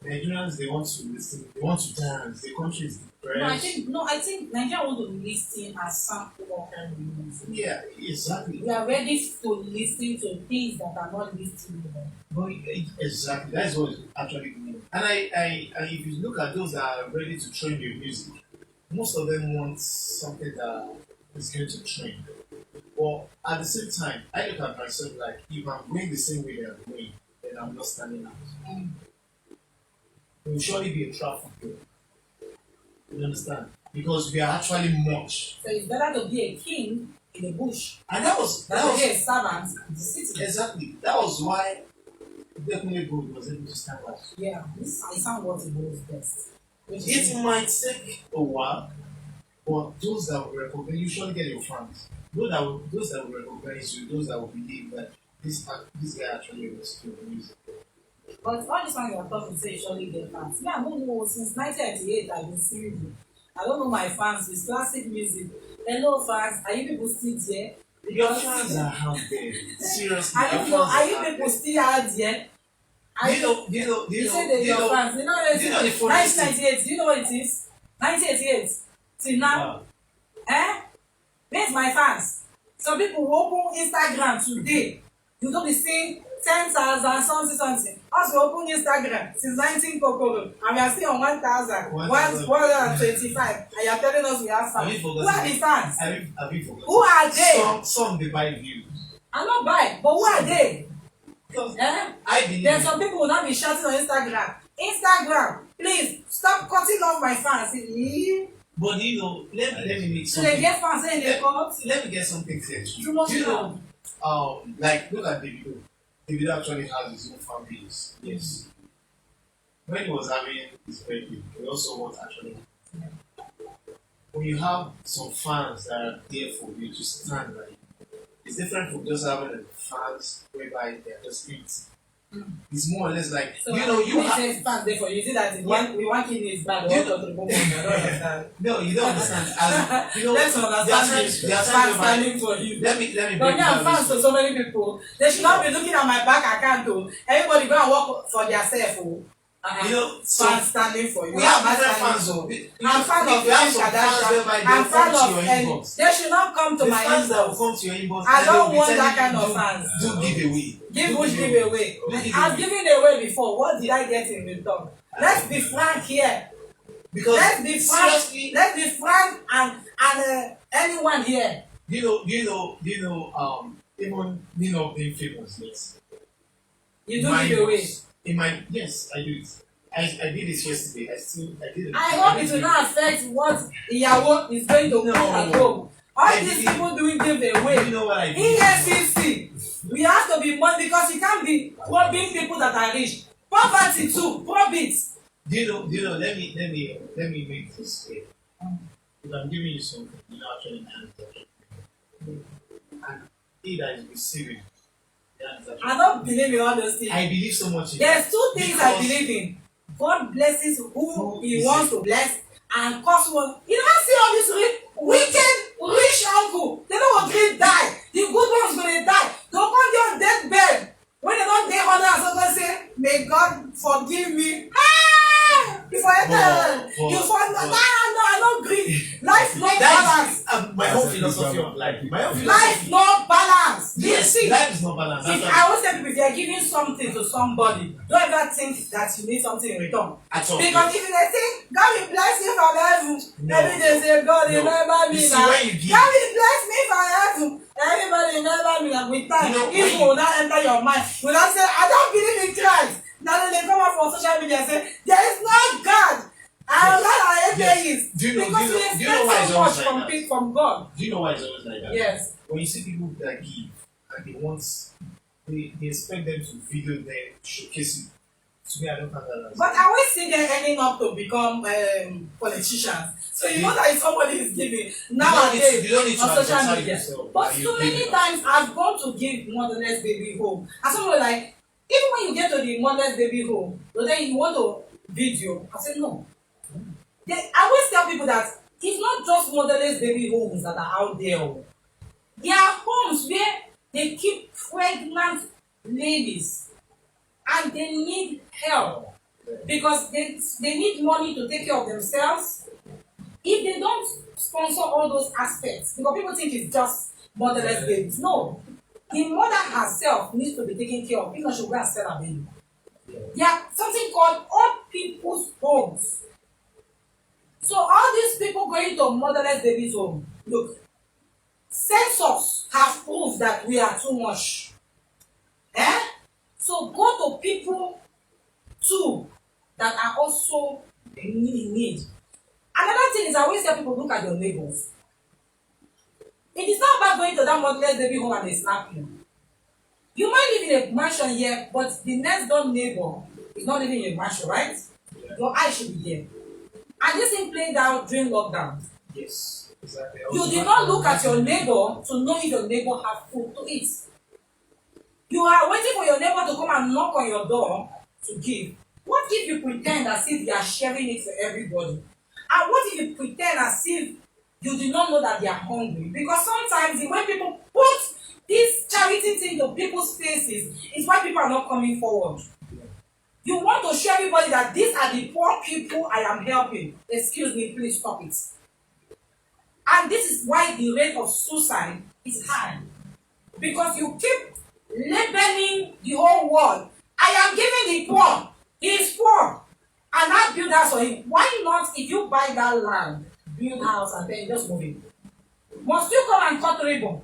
Nigerians they want to listen, they want to dance, the country is depressed. I think Nigeria want to listen as sample of kind of music. Yeah, exactly. We are ready to listen to things that are not listened. But exactly, that's what it's actually mean. And I if you look at those that are ready to train your music, most of them want something that is going to train. But at the same time, I look at myself like if I'm going the same way they're going, then I'm not standing out. There will surely be a traffic there. You understand? Because we are actually much. So it's better to be a king in the bush And that was than to be a servant in the city. exactly that was why definitely God was able to stand out. Yeah, this I sound what it knows best. Which is It might take a while, but those that will recognize you surely get your fans. Those that will recognize you, those that will believe that this guy actually understood the music. but all this one you are talking say surely get fans. Me, I don't know since 1998 I've been seeing you. I don't know my fans with classic music. Hello fans, are you people still there? Your fans are out there. Seriously. I don't your know, fans are you out people there. still out there? Do you know, You say they're your fans. You know what it do you is? know the funny thing? 1998, do you know what it is? 1988 till now. Eh? Where's my fans? Some people will open Instagram today. You don't be seeing 10,000 something. Us we open Instagram since 19 Kokoro and we are still on 1,000, 125. And you are telling us we have fans. Who are the fans? Have you forgotten? Who are they? Some they buy views. I'm not buying, but who are they? Because Eh? I believe There's some people will not be shouting on Instagram. Instagram, please stop cutting off my fans. But you know, let me make So they something. get fans and they come. Let me get something clear. Too much Do you love. know, like look at Davido. Davido actually has his own fan base. Yes. When he was having his birthday, he also was actually. When you have some fans that are there for you to stand by you, it's different from just having fans whereby they are just empty. It's more or less like So you know you have. fans there for you. You see that we want kidney is bad. You- I don't understand. No, you don't understand. As you know, Let's there are understand times- this. there are times Fans whereby- standing for you. Let me No, break me, it I'm down. fans to so many people. They should not be looking at my bank account though. Everybody go and work for themselves. Oh. You know, so Fans standing for you. we have Why am I different standing fans. for? So I'm fan of we have Kim some fans Kardashian. whereby they I'm will fan come to of your any. inbox. They should not come to The my fans that will inbox. come to your inbox. I and they don't will be want telling that you, kind of fans. Do giveaway. Give Do which giveaway. I've given away before. What did I get in return? Let's be frank here. Because Let's be frank. seriously, Let's be frank and anyone here. even being famous, yes. You do Mine giveaway. was- In my yes, I do it. I did it yesterday. I did it. I hope it will not affect what Iyawo is going to cook at home. All I these did it. people doing You giveaway. know what I did? EFCC, we have to be more because you can't be robbing people that are rich. Poverty too, profit. Do you know? Let me make this clear. If I'm giving you something, you know, actually, and he that is receiving, I don't believe in all those things. I believe so much in There's that. two things I Because- believe in. God blesses who He is wants it? to bless, and cause one. You don't see all this wicked rich uncle. They don't agree die. The good ones gonna die. They'll come there on deathbed. When they don't get honor, so gonna say, "May God forgive me." Ah! You forget. You forget. No, I don't agree. Life no balance. That is my whole philosophy of life. My own Life philosophy. no balance. Yes, See, life is not balanced. if I always tell people, if you are giving something to somebody, don't ever think that you need something in return. At all. Because if they say, God will bless you from heaven, No. every day say, God will No. never You be see, now. when you give- God will bless me from heaven. Everybody will never be now. With time, You know, if when will not enter your mind, will not say, I don't believe in Christ. Now then they come up on social media and say, there is no God. I'm not an Yes. atheist. Do you know- Because do you we know- do you know why expect it's so much always like from that? people, from God. Do you know why it's always like that? Yes. When you see people that give and they expect them to video them, showcase it. To me, I don't have that. But I always see them ending up to become politicians. So you know that if somebody is giving nowadays you don't need to on social advertise media. yourself. But You so give many it. times I've gone to give motherless baby home. And someone like, even when you get to the motherless baby home, but then you want to video, I say no. I always tell people that it's not just motherless baby homes that are out there. There are homes where they keep pregnant ladies and they need help because they need money to take care of themselves. If they don't sponsor all those aspects, because people think it's just motherless babies. No. The mother herself needs to be taken care of, if not she'll go and sell her baby. There are something called all people's homes. So all these people going to motherless babies home, look, census have proved that we are too much. So go to people too that are also in need. Another thing is I always tell people, look at your neighbors. It is not about going to that motherless baby home and they slap you. You might live in a mansion here, but the next door neighbor is not living in a mansion, right? Your eye should be there. And this thing played out during lockdown. Yes, exactly. You did not look at your neighbor to know if your neighbor have food to eat. You are waiting for your neighbor to come and knock on your door to give. What if you pretend as if you are sharing it for everybody? And what if you pretend as if you do not know that they are hungry? Because sometimes the way people put this charity thing to people's faces is why people are not coming forward. You want to show everybody that these are the poor people I am helping. Excuse me, please stop it. And this is why the rate of suicide is high. Because you keep labeling the whole world. I am giving the poor. He is poor. And I build house for him. Why not, if you buy that land, build house and then just move it? Must you come and cut ribbon?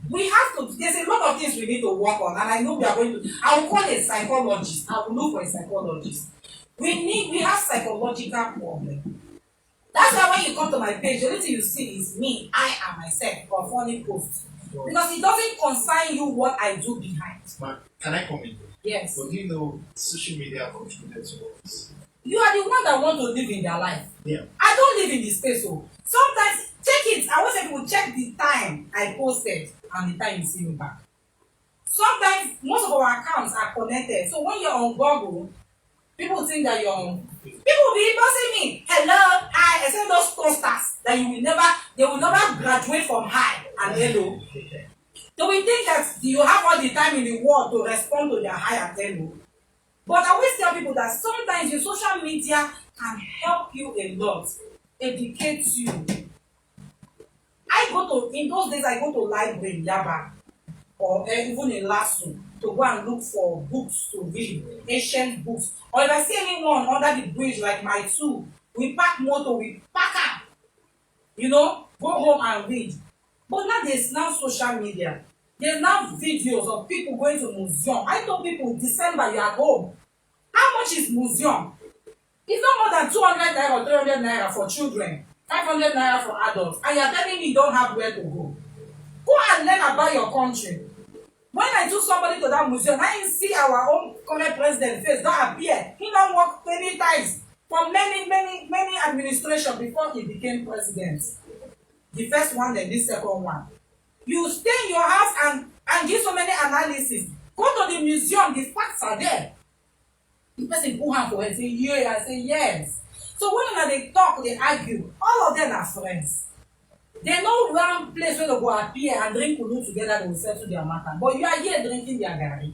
We have to, there's a lot of things we need to work on, and I know we are going to, I will call a psychologist, I will look for a psychologist. We have psychological problem. That's why when you come to my page, the only thing you see is me, I and myself, or funny posts. Because it doesn't concern you what I do behind. Man, can I come in? Yes. But do you know social media contributed to all this? You are the one that want to live in their life. Yeah. I don't live in the space. So sometimes check it. I always say people check the time I posted and the time you see me back. Sometimes most of our accounts are connected. So when you're on Google, people think that you're on. People will be inboxing me. Hello, hi. I send those toasters that they will never graduate from hi and hello. So we think that you have all the time in the world to respond to their hi and hello. But I always tell people that sometimes your social media can help you a lot, educate you. In those days, I go to library in Yaba or even in Lasso to go and look for books to read, ancient books. Or if I see anyone under the bridge like my two, we pack motor, we pack up, go home and read. But now there's now social media. There's now videos of people going to museum. I told people, December, you're at home. How much is museum? It's not more than 200 naira or 300 naira for children, 500 naira for adults. And you're telling me you don't have where to go. Go and learn about your country. When I took somebody to that museum, I didn't see our own current president face don't appear. He don't work many times for many administration before he became president. The first one and the second one. You stay in your house and give so many analysis. Go to the museum, the facts are there. The person put hand for her and say, yeah, I say yes. So when they talk, they argue, all of them are friends. They know one place where they go appear and drink kunu together, they will settle their matter. But you are here drinking their garri.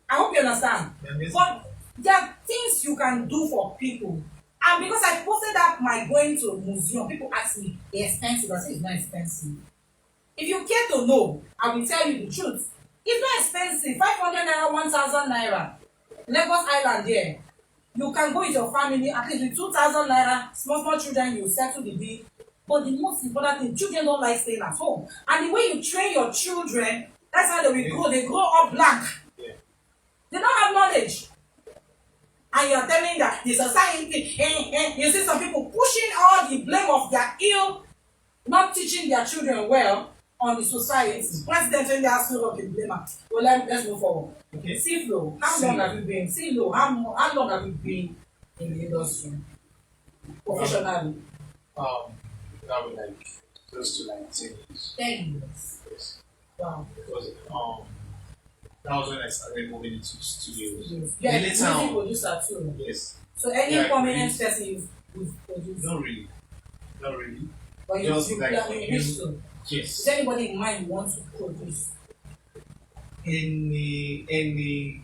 I hope you understand. But there are things you can do for people. And because I posted up my going to a museum, people ask me, it's expensive. I say it's not expensive. If you care to know, I will tell you the truth. It's not expensive. 500 naira, 1,000 naira. Lagos Island there. You can go with your family, at least with 2,000 naira, small children, you settle the bill. But the most important thing, children don't like staying at home. And the way you train your children, that's how they will grow. They grow up blank. Yeah. They don't have knowledge. And you're telling that the society, you see some people pushing all the blame of their ill, not teaching their children well on the society. President, when they ask you about the blame, well, let's move forward. Okay. C.low, how long have you been? C.low, how long have you been in the industry? Professionally? That was like close to like 10 years. 10 years. Yes. Wow. Because that was when I started moving into studios. Yes. Yeah, And music producer too. Yes. So any Yeah, prominent person you've produced? Not really. Not really. But Just you like wish to. Yes. Is there anybody in mind you want to produce? Any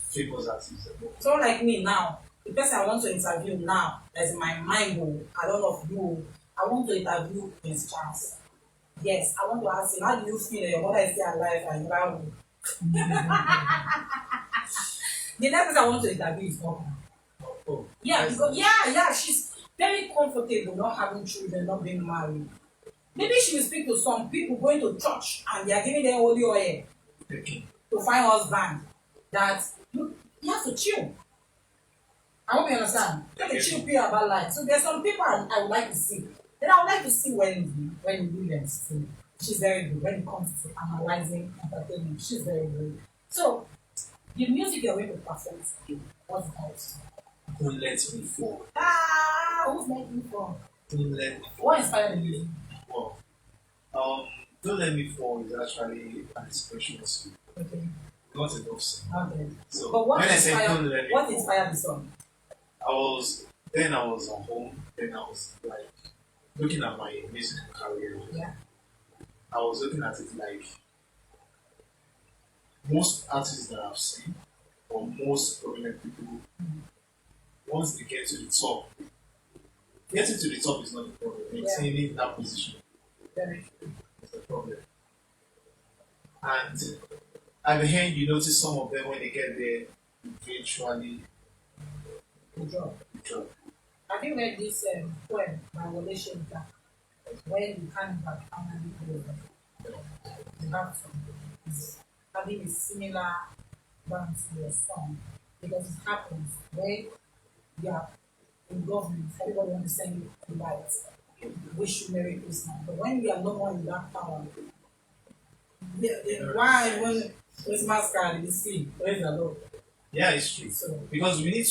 famous artist. Someone like me now, the person I want to interview now, that's in my mind, I don't know of you, I want to interview Prince Charles. Yes, I want to ask him, how do you feel that your mother is still alive and you are The next person I want to interview is Burna. Oh. Yeah, because she's very comfortable not having children, not being married. Maybe she will speak to some people going to church and they are giving them holy oil Okay. to find husband that you have to chill. I hope you understand. You have to chill period about life. So there's some people I would like to see. Then I would like to see when Williams too. She's very good when it comes to analyzing entertainment. She's very good. So the music you're going to perform today, what's it called? Don't let me fall. Who's making it from? Don't let me fall. What inspired the music? Well, Don't Let Me Fall is actually an inspirational song. Okay. Not a love song. Okay. So But what when I say inspired, Don't Let Me what Fall, inspired the song? I was at home, then I was like looking at my musical career. Yeah. I was looking at it like most artists that I've seen, or most prominent people, once they get to the top, getting to the top is not the problem. Maintaining that position Very true. is the problem. And at the end, you notice some of them when they get there, eventually Good job. drop. Have you read this poem by Wole Soyinka? When you can't back finally go. You have to. It's having a similar bounce to your song because it happens when you are in government, everybody want to send you invite, wish you Merry Christmas. But when you are no more in that power, why when Christmas card is free? Praise the Lord. Yeah, it's true. So Because we need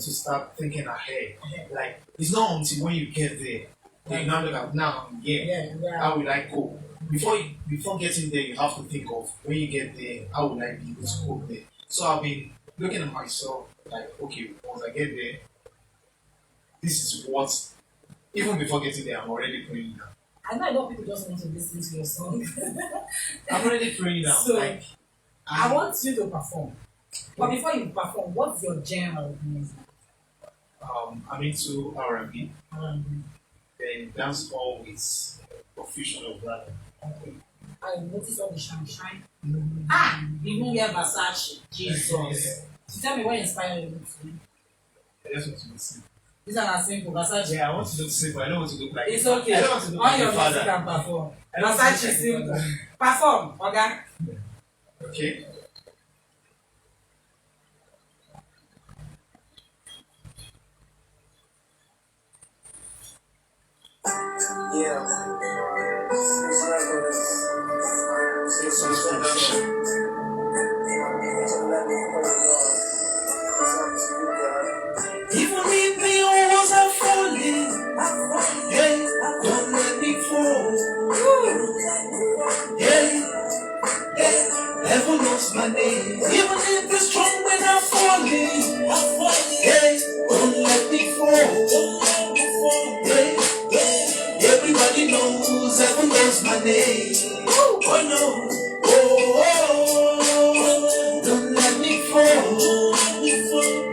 to start thinking ahead. Like it's not until when you get there that you now look at now I'm here. yeah. How will I cope? Before getting there, you have to think of when you get there, how will I be able to cope there? So I've been looking at myself like, okay, once I get there, this is what. Even before getting there, I'm already praying now. I know a lot of people just want to listen to your song. I'm already praying now. So like I want you to perform. But before you perform, what's your genre of music? I'm into R&B, Um, then dancehall with profusion of rap. I noticed all the shine. Ah, even wear Versace. Jesus. So tell me what inspired you to do? I just want to listen. These are not simple. Versace. Yeah, I want to look simple. I don't want to look like. It's okay. I don't want to look All like your a music father. can perform. I don't want to look Versace like a simple. father. Perform, okay? Okay. Yeah. It's production. Even if the walls are falling, hey, don't let me fall. Hey, hey, heaven knows my name. Even if the strong men are falling, hey, don't let me fall. Hey, everybody knows heaven knows my name. Oh no, don't let me fall.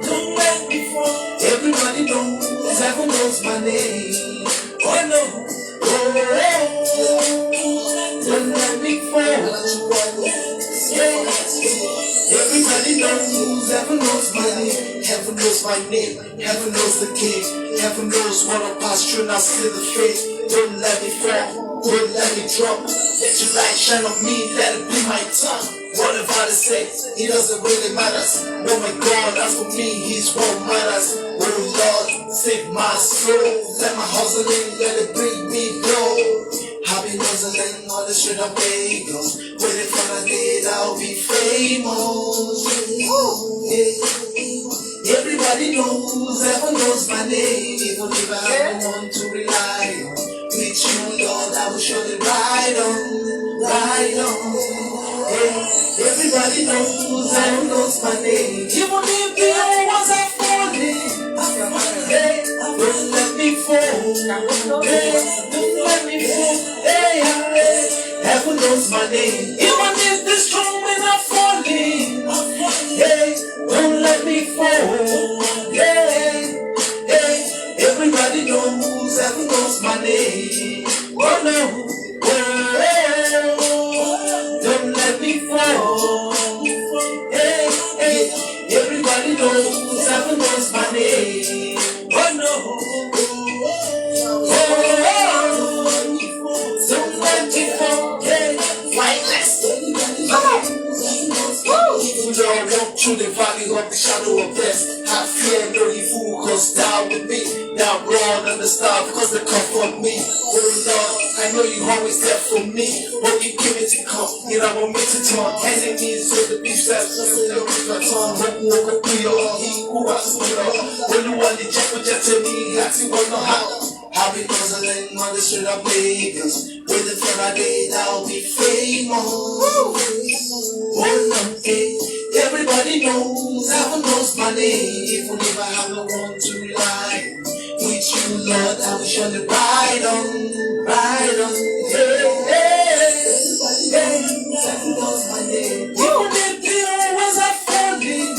Don't let me fall. Everybody knows heaven knows my name. Oh no, don't let me fall. Yeah. Everybody knows heaven knows my name. Heaven knows my name. Heaven knows the king. Heaven knows what I'm past through, now still the faith. Don't let me fall. Don't let me drop. Let your light shine on me. Let it be my tongue. Whatever they say, it doesn't really matter. Oh my God, as for me, He's what matters. Oh Lord, save my soul. Let my hustling, let it bring me low. I've been hustling on the street of Lagos, waiting for the day that I'll be famous. Yeah. Everybody knows, heaven knows my name. Even if I have no one to rely on, with you, Lord, I will surely ride on, ride on. Yeah. Everybody knows, heaven knows my name. Even if the walls are falling, hey, don't let me fall. Hey, don't let me fall. Hey, hey, heaven knows my name. Even if the strong men are falling, hey, don't let me fall. Hey, hey, everybody knows, heaven knows my name. Oh no, don't let me fall. Hey, hey, everybody knows, heaven knows my name. Oh no, don't let me fall. Hey, white even though I walk through the valley of the shadow of death, I fear no evil, cause thou with me. Now run and the staff, cause they comfort me. Oh Lord, I know you always there for me. When you give it to come, you know I want me to turn enemies with the beef steps. Just a little bit of time, walk up to your he who has me. When you want the check, but to me, I see what no how. I'll be puzzling on the street of Lagos, waiting for a day that I'll be famous. Oh no, hey, everybody knows, heaven knows my name. Even if I have no one to rely on, with you, Lord, I will surely ride on, ride on. Hey, hey, hey, heaven knows my name. Even if the walls are falling,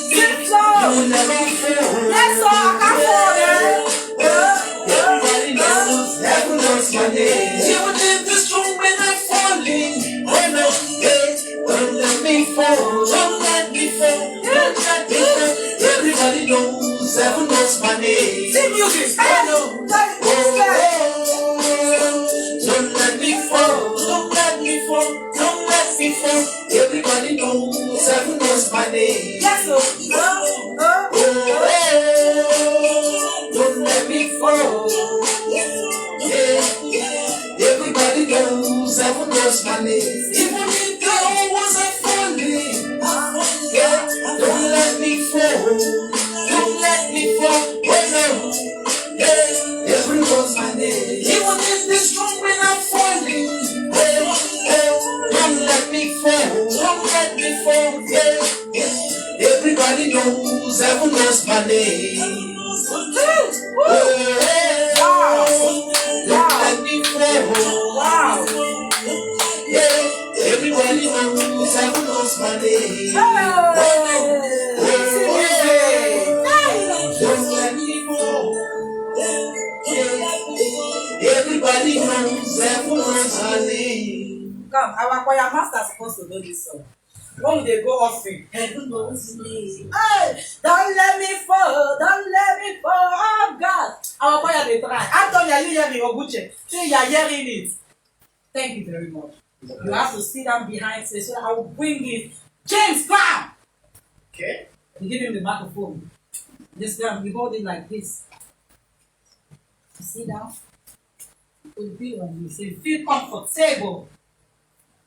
C.low. you will never fall. Yes, sir, I can fall. Everybody knows, heaven knows my name. Even if the strong men are falling, oh no, hey, don't let me fall, don't let me fall, don't let me fall. Everybody knows, heaven knows my name. Sing music. Oh no, don't let me fall, don't let me fall, don't let me fall. Everybody knows, heaven knows my name. Yes, sir. before, yeah. Everybody knows, everyone knows my name. Wow. Yeah, everybody knows, everyone knows my name. Everybody knows, everyone knows my name. Come, our choir master is supposed to know this song. When they go offering, heaven knows me. Hey, don't let me fall, don't let me fall. Oh God, our choir they try. Antonia, you hear me, Obuche? So you are hearing it. Thank you very much. You have to sit down behind me so I will bring it. James, come. Okay. You give him the microphone. This guy, you hold it like this. You sit down. You feel on you. So you feel comfortable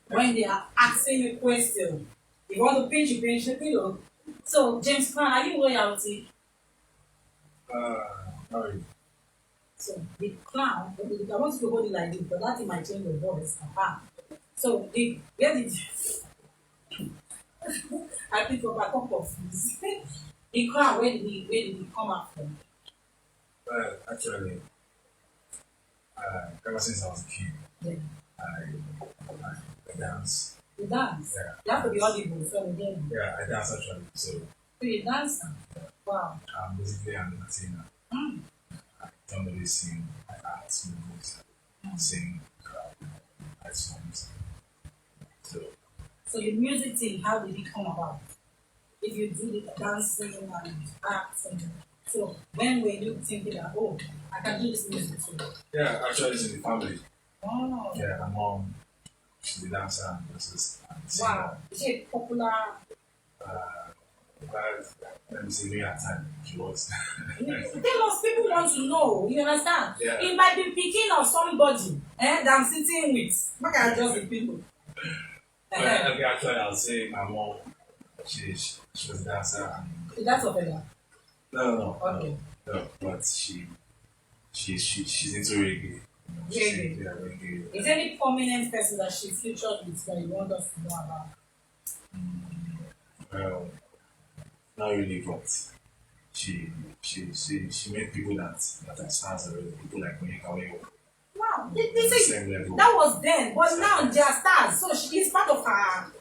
when they are asking you questions. If you want to pinch, you pinch the pillow. So, James, come, are you royalty? Sorry. So, the clown, I want you to hold it like this, but that thing might change your voice. So, where did you? I pick up a cup of food. The clown, where did he come out from? Well, actually, ever since I was a kid, Yeah. I dance. You dance? Yeah. You have to be audible, so again. Yeah, I dance actually. So So you dance? Wow. basically, I'm an entertainer. Mm. I don't really sing. I act movies, sing, write songs. So your music thing, how did it come about? If you do the dancing and acting, so when were you thinking that, oh, I can do this music too? Yeah, actually, it's in the family. Oh, Yeah, my mom, she's a dancer and bassist and singer. wow. Is she a popular? But let me say, during that time, she was. Tell us, people want to know, you understand? Yeah. It might be picking of somebody that I'm sitting with. Look at just the people. But actually, I'll say my mom, she was a dancer and That's okay. no, Okay. no, but she's into reggae. Reggae. Yeah, reggae. Is there any prominent person that she featured with that you want us to know about? Well, not really, but she made people that are stars already. People like me, Wow, they say same level. that was then, but now they are stars. So she is part of her.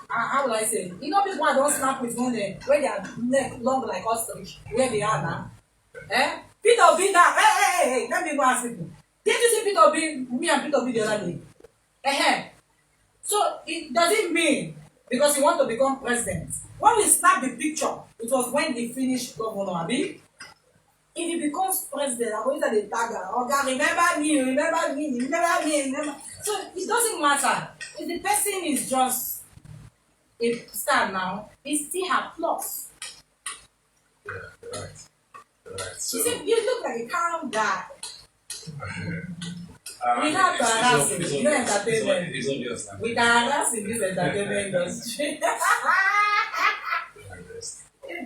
How will I say? You know, people don't snap with when they are neck long like ostrich, where they are now. Peter B now. Hey, let me go ask people. Did you see Peter B? Me and Peter B the other day. So does it mean because he want to become president? When we snap the picture, it was when he finished governor, Abi. If he becomes president, I'm going to the tagger. Oh God, remember me. So it doesn't matter. If the person is just a star now, it still have plus. Yeah, you're right. So, You see, you look like a calm guy. We have to it's harass him. it's You know entertainment. It's obvious now. We can harass in this entertainment industry.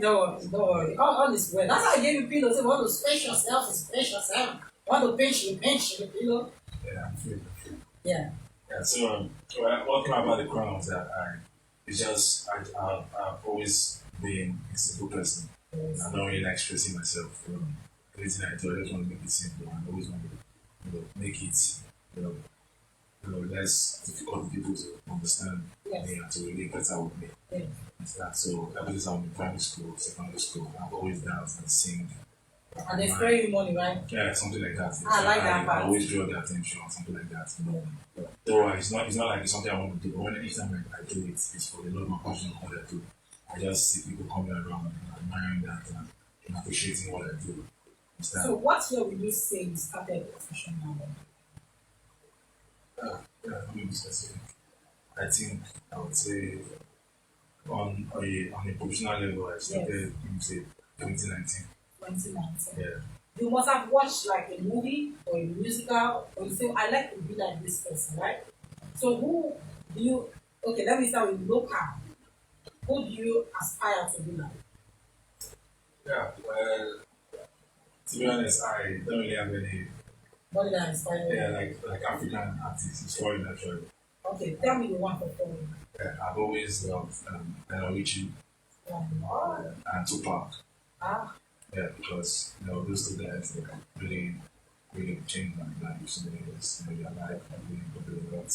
Don't worry. All is well. That's why I gave you pillows. You want to space yourself, space yourself. Want to pinch you, pillow. Yeah, I'm free. Yeah. Yeah, so what came about the crown was that I've always been a simple person. I don't really like stressing myself. Everything I do, I just want to make it simple. I always want to make it less difficult for people to understand me and to relate better with me. Yes. So ever since I'm in primary school, secondary school, I've always danced and sing. And they spray you money, right? Yeah, something like that. I like that I part. always draw the attention, something like that. Yeah. Though it's not like it's something I want to do, but each time I do it, it's for the love and passion of what I do. I just see people coming around and admiring that and appreciating what I do. So what year would you say you started professional? Let me be specific. I think I would say on a professional level, I started in say 2019. 2019. Yeah. You must have watched like a movie or a musical, or you say, I like to be like this person, right? So who do you, okay, let me start with local. Who do you aspire to be like? Yeah, well, to be honest, I don't really have any. What did I inspire you? Yeah, like African artists, it's foreign actually. Okay, tell me the one for foreign. I've always loved Richie and Tupac. Ah, Yeah, because those two guys they really really changed my life. So they their life and really a lot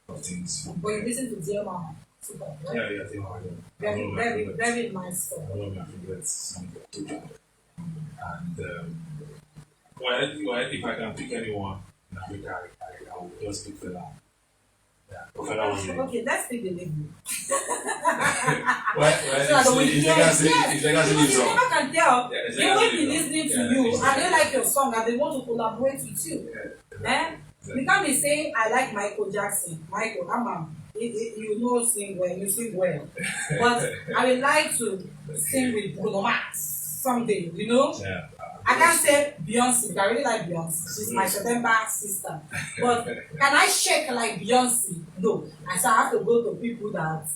of things. but you listen to Dear Mama. Super, right? Yeah, I think Very nice song. one of my favorite songs of Tupac. And well, if I can pick anyone in Africa, I would just pick Fela. Yeah, Fela was really. Okay, let's pick the label. His legacy lives You on. never can tell. Yeah, his They will legacy be lives on. listening to Yeah, you his and they legacy. like your song and they want to collaborate with you. Yeah. You can't be saying I like Michael Jackson. Michael, you know sing well, you sing well. But I would like to sing with Bruno Mars someday, Yeah. I can't say Beyonce, but I really like Beyonce. She's my September sister. But can I shake like Beyonce? No. And so I have to go to people that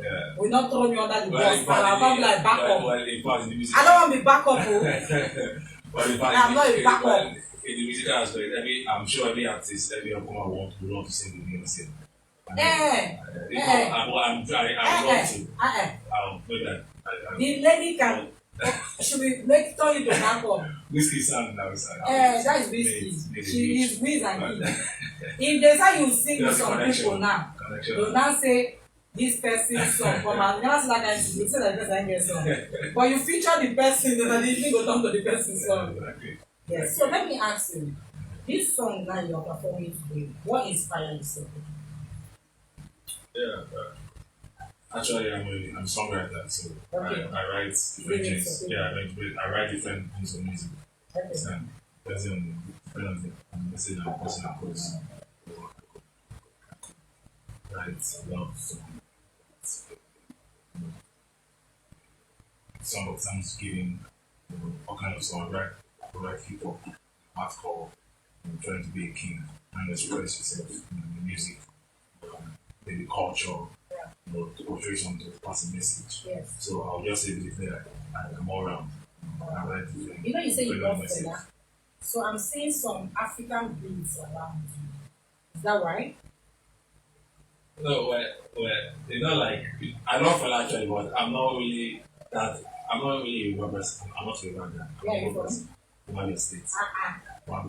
Yeah. will not throw me under the Well, bus, but I'll come like back up. well, in fact, in the music. I don't want to be back up. Oh. But in fact, I'm not a backup. in the musical aspect, I'm sure every artist, every upcomer want to sing with Beyonce. I'm love to. Maybe The lady can. Should we turn you to back up? Whiskey sound now. That is Whiskey. She is Wiz and Kid. If they say you sing with some people now, you now say this person's song come out. You never see that kind of thing. You say that person gets song. But you feature the person and the thing go down to the person's song. Yes. So let me ask you, this song that you are performing today, what inspired you so? Yeah. Actually, I'm a songwriter, so Okay. I write different things. Yeah, I write different things of music. Okay. Based on I'm message and personal posts. Write love songs. Some of times giving all kind of songs. Write hip hop, hardcore, trying to be a king and express yourself in music, maybe culture. To portray something, to pass a message. Yes. So I'll just say basically I'm all around. I like different. You say you love message. Fela. So I'm seeing some African beats around you. Is that right? No, it's not like I love Fela actually, but I'm not really that. I'm not really a rapper. I'm not a rapper. Yeah, you're from Umali State.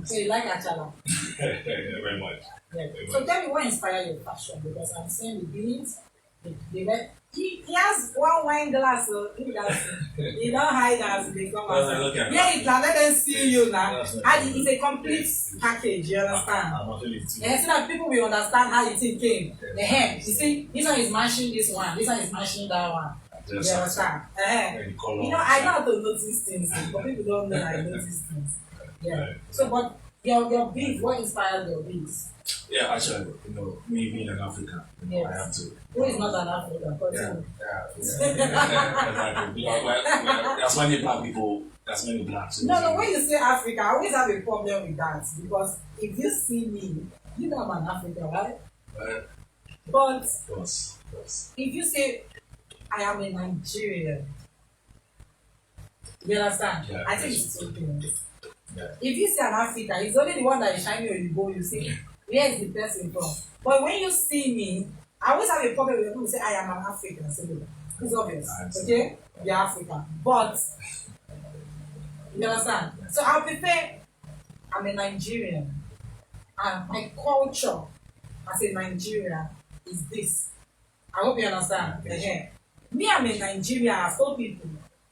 So you like Achala? Very much. Yeah. So tell me what inspired your passion, because I'm seeing the beats. He has one wine glass, so he don't hide as they come outside. Yeah, it can let them see you now. And it's a complete package, you understand? And so that people will understand how the thing came. You see, this one is matching this one, this one is matching that one. You understand? I know how to notice things, but people don't know I notice things. Yeah. So, but your beats, what inspired your beats? Yeah, actually, me being an African, Yes. I have to. Who is not an African? Exactly. There's many black people. There's many blacks. No, when you say Africa, I always have a problem with that, because if you see me, you know I'm an African, right? But if you say I am a Nigerian, you understand? Yeah, I think it's two things. Yeah. If you say an African, it's only the one that is shiny or you go, you say, where is the person from? But when you see me, I always have a problem with people who say I am an African. I say, no, it's obvious. Okay? You're African. But, you understand? So I'll prefer, I'm a Nigerian. And my culture as a Nigerian is this. I hope you understand. Me, I'm a Nigerian. I've told people,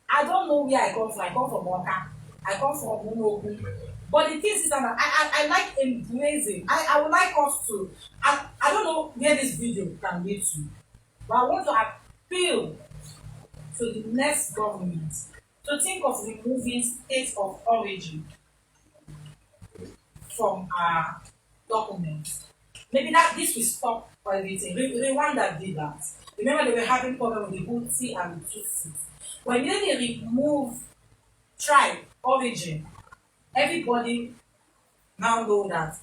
I don't know where I come from. I come from Oka. I come from Munogu. But the thing is that I like embracing. I would like us to. I don't know where this video can lead to, but I want to appeal to the next government to think of removing state of origin from our documents. Maybe this will stop everything. Rwanda did that. Remember, they were having problem with the Hutu and the Tutsis. When they remove tribe origin, everybody now know that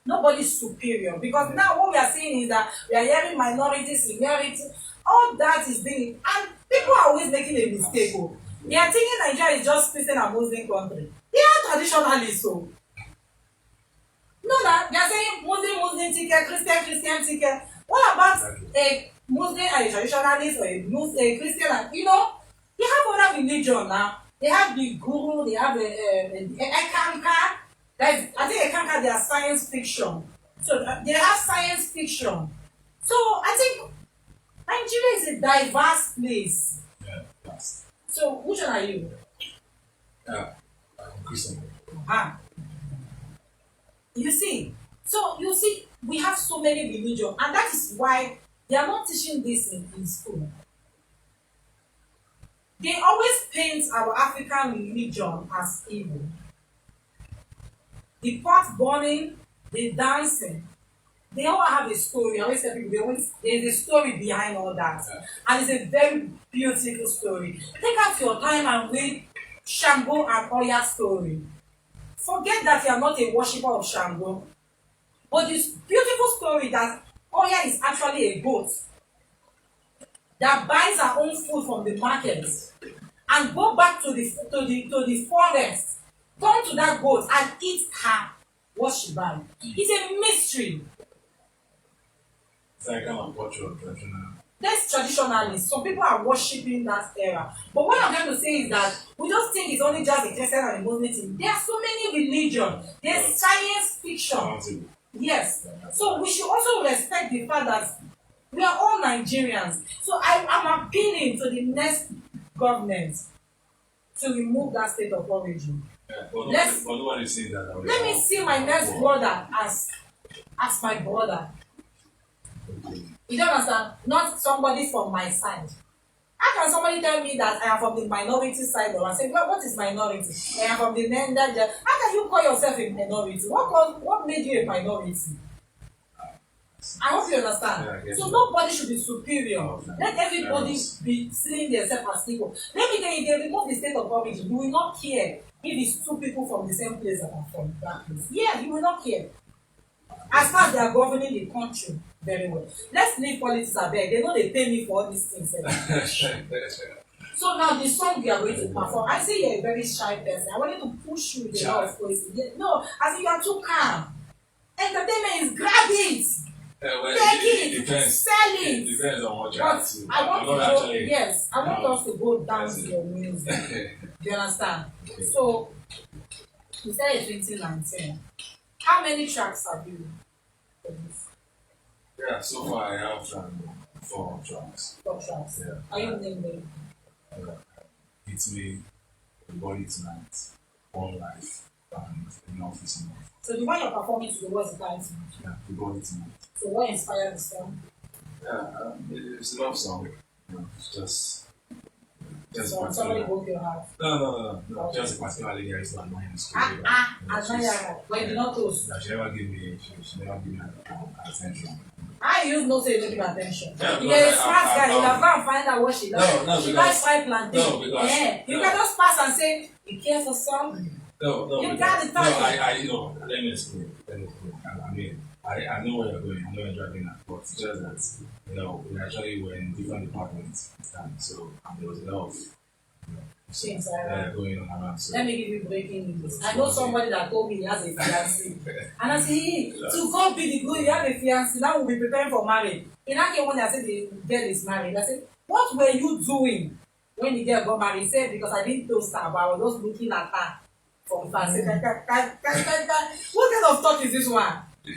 nobody is superior, because now what we are seeing is that we are hearing minority, seniority, all that is being, and people are always making a mistake. They are thinking Nigeria is just Christian and Muslim country. They are traditionally so. No, that they are saying Muslim ticket, Christian ticket. What about a Muslim and a traditionalist or a Christian and they have other religion now. They have the guru, they have the Ekanka. I think Ekanka they are science fiction. So they have science fiction. So I think Nigeria is a diverse place. Yeah, that's So which one are you? Christian. Ah, you see. So you see, we have so many religions, and that is why they are not teaching this in school. They always paint our African religion as evil. The pot burning, the dancing, they all have a story. I always tell people there's a story behind all that. And it's a very beautiful story. Take out your time and read Shango and Oya's story. Forget that you are not a worshipper of Shango. But this beautiful story that Oya is actually a goat that buys her own food from the market and go back to the forest, turn to that goat and eat her what she buy. It's a mystery. It's like kind of culture, traditional. That's traditionalist. Some people are worshipping that era. But what I'm trying to say is that we don't think it's only just a Christian and a Muslim thing. There are so many religions. There's science fiction. Yes. So we should also respect the fact that we are all Nigerians. So I'm appealing to the next government to remove that state of origin. Yeah, but nobody saying that. Let me see my next brother as my brother. You don't understand? Not somebody from my side. How can somebody tell me that I am from the minority side or I say, well, what is minority? I am from the Nenda. How can you call yourself a minority? What made you a minority? I hope you understand. Yeah, so nobody should be superior. Let everybody be seeing themselves as equal. Let me tell you, they remove the state of origin. You will not care if it's two people from the same place that are from that place. Yeah, you will not care. As far as they are governing the country very well. Let's leave politics abeg. They know they pay me for all these things. So now the song we are going to perform, I say you're a very shy person. I wanted to push you with a lot of voices. No, I say you are too calm. Entertainment is grab it. Take it, sell it. It depends on what you're But asking. I want to go, actually, yes, I want us to go down to your music. Do you understand? So, you said in 2019. How many tracks have you produced? Yeah, so far I have 4 tracks. 4 tracks. Yeah. Are you naming them? It's Me, The Body Tonight, One Life, and Enough is Enough. So the one you're performing today, what's the title? Yeah, The Body Tonight. So what inspired the song? Yeah, it's a love song. It's just So somebody broke your heart. No. Just a particular lady I used to admire in school. Admire. But you did not close. She never gave me attention. I use no say you don't give attention. Yeah, You're a smart guy, you have gone and find out what she likes. No, she because- likes fried plantain. no, because- You can just pass and say, you care for some? No, You because- got the time. let me explain. I know where you're going, I know you're driving at, but it's just that, we actually were in different departments this time, so there was a lot of, Things going on around. So. Let me give you breaking news. I know somebody that told me he has a fiancé. And I say, hey, to God be the glory, you have a fiancé. Now we'll be preparing for marriage. In that case, when I said the girl is married, I said, what were you doing when the girl got married? He said, because I didn't toast her, but I was just looking at her from far. I said, what kind of talk is this one?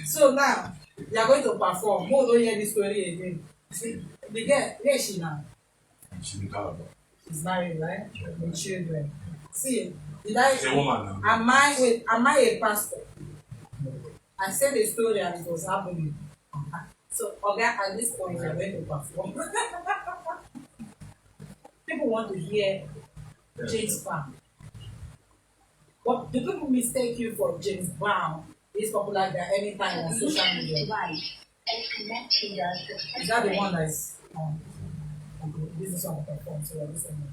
So now, you are going to perform. More don't hear this story again. See, the girl, where is she now? And she be called. She's married, right? Yeah. With children. See, She's a woman now. am I a pastor? I said a story and it was happening. So, okay, at this point, I'm going to perform. People want to hear James Brown. What do people mistake you for James Brown? This popular guy anytime on social media. Device is connected successfully. Is that the one that's this is on the platform, so I'm listening.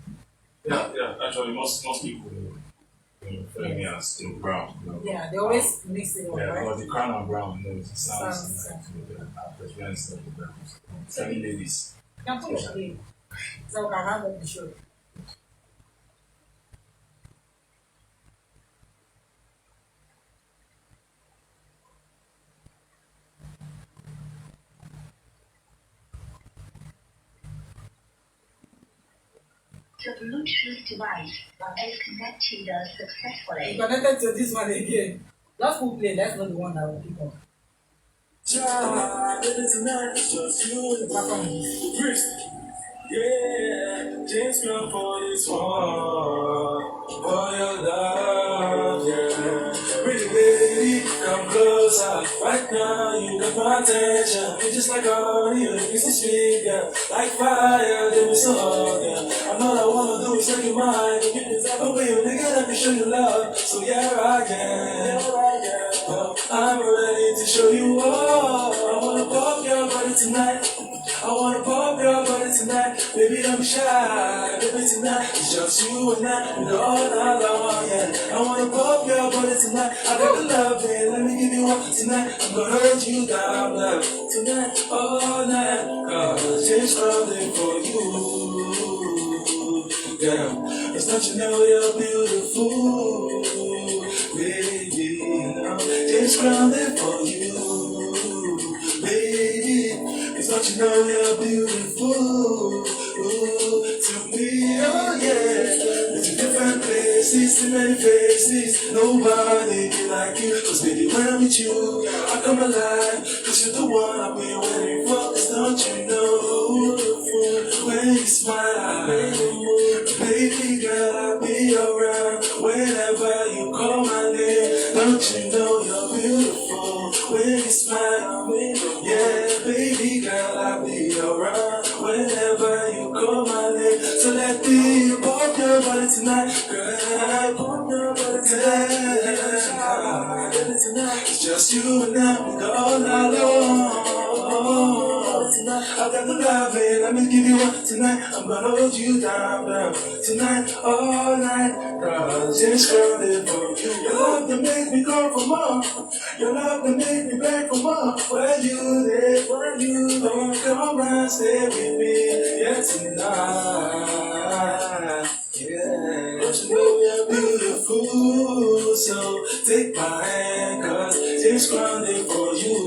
Yeah. Actually, most people refer me as Jim Brown. Yeah, they always mix it up, Yeah, right? but the crown and brown, it sounds Sounds like the friends of the Browns. Seven ladies. You can put it again. So we can round up the show. The Bluetooth device is connected You successfully. connected to this one again. Just put play, that's not the one that will pick up. Back on this. Yeah, just come for this one. For your love, yeah. Pretty baby, come closer. Right now, you got my attention. You're just like honey, you makes me sweet, yeah. Like fire, they be so hot, yeah. And all I wanna do is make you mine. You get the type of way, nigga, that can show you love. So yeah, I can. Well, I'm ready to show you all. I wanna pop your body tonight. I wanna pop your body tonight. Baby, don't be shy. Baby, tonight it's just you and I. And all night long, yeah. I wanna pop your body tonight. I got the love, man. Let me give you one tonight. I'm gonna hold you down, love. Tonight, all night. Cause it's something for you. Girl, it's not you know you're beautiful. Baby, you know, it's grounded for you. Baby, it's not you know you're beautiful. Ooh, to me, oh yeah. It's different places, too many faces. Nobody be like you. Cause baby, when I'm with you, I come alive. Cause you're the one I've been waiting for. Cause don't you know, when you smile, baby girl, I'll be around. Whenever you call my name, don't you know you're beautiful? When you smile, yeah, baby girl, I'll be around. Whenever you call my name, so let me pop your body tonight, girl. Pop your body tonight. It's just you and I, all night long. I got the love, man. Let me give you one tonight. I'm gonna hold you down, girl. Tonight, all night, girl. Just scrolling for you. Your love that make me go for more. Your love that make me beg for more. Where you live, where you don't come and stay with me. Yeah, tonight. Yeah, don't you know you're beautiful? So take my hand, cause it's grounded for you.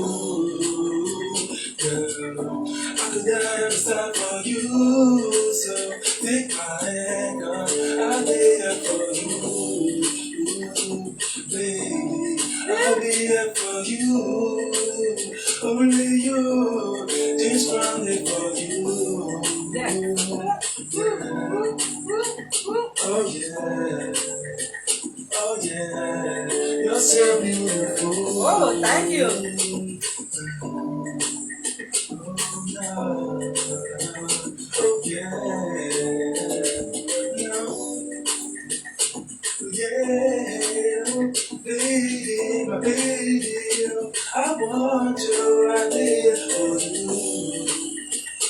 Girl, I could die every stop for you. So take my hand, girl, I'll be here for you. Baby, I'll be here for you. Only you, just grounded for you. Oh yeah. Oh yeah, you're so beautiful. Oh, thank you. Oh yeah, yeah, baby, my baby, I want you right there for you,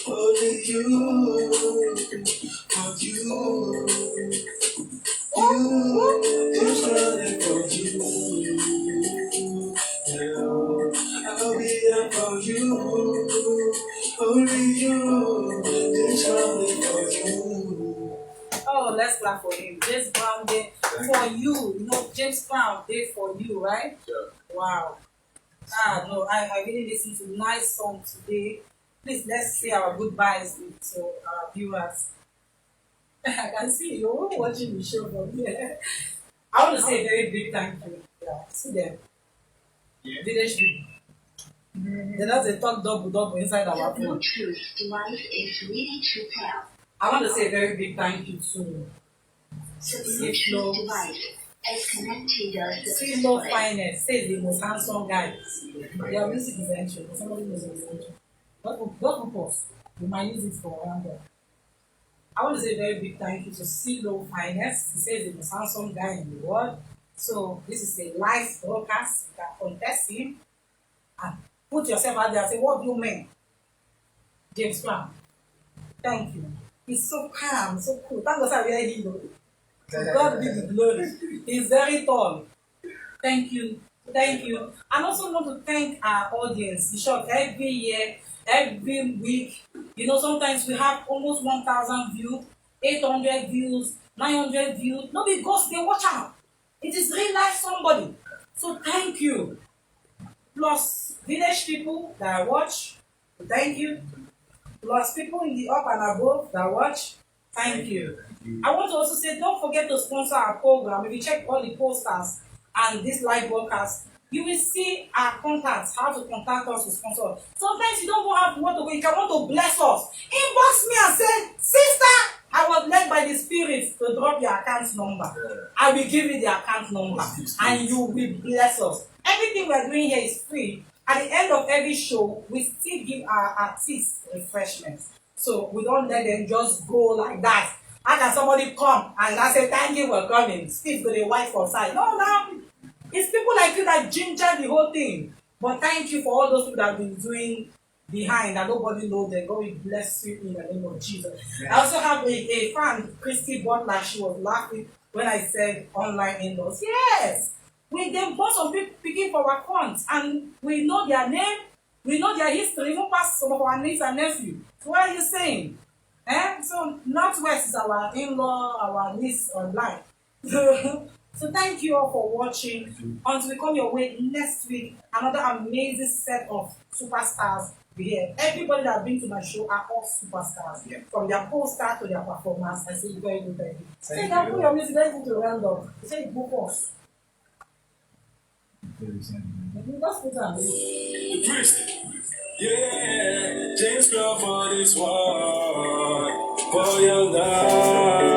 only you, for you. You, just running for you. Yeah, I'll be there for you. Only you, just running for you. Oh, let's clap for him. James Brown did for you. You know, James Brown did for you, right? Yeah. Wow. Ah, no, I really listened to nice song today. Please, let's say our goodbyes to our viewers. I can see you watching the show from here. I want to say a very big thank you. Yeah, see them. Yeah. Village people. They just talk double inside The our phone. Bluetooth device is ready to pair. I want to say a very big thank you to The C.low. Bluetooth device is connected C.low successfully. Finest says the most handsome guy. Their music is entry. Somebody knows it's entry. Don't pause. We might use it for random. I want to say a very big thank you to C.low Finest. He says the most handsome guy in the world. So this is a live broadcast. You can contest him and put yourself out there and say, what do you mean? James Brown. Thank you. He's so calm, so cool. Thank God I really know. To God be the glory. He's very tall. Thank you. Thank you. And also want to thank our audience. In short, every year, every week, you know, sometimes we have almost 1,000 views, 800 views, 900 views. No, because they watch out. It is real life somebody. So thank you. Plus village people that watch, thank you. Plus people in the up and above that watch, Thank you. I want to also say, don't forget to sponsor our program. If you check all the posters and this live broadcast, you will see our contacts, how to contact us to sponsor us. Sometimes you don't have to want to go, you can want to bless us. Inbox me and say, sister, I was led by the Spirit to drop your account number. I will give you the account number and you will bless us. Everything we are doing here is free. At the end of every show, we still give our artists refreshments. So we don't let them just go like that. How can somebody come and I say, thank you for coming? Steve go dey white for side. No. It's people like you that ginger the whole thing. But thank you for all those people that have been doing behind and nobody knows them. God will bless you in the name of Jesus. I also have a fan, Christy Butler. She was laughing when I said online in-laws. Yes, we then bought some people picking for our accounts and we know their name, we know their history, even past some of our nieces and nephews. So what are you saying? So Northwest is our in-law, our niece online. So thank you all for watching. Until we come your way next week, another amazing set of superstars will be here. Everybody that has been to my show are all superstars. Yeah. From their poster to their performance. I say very good, very good. So you can put your music, let's go to round up. You say go first. Let's put on The priest. Yeah, James Crawford is one for your love.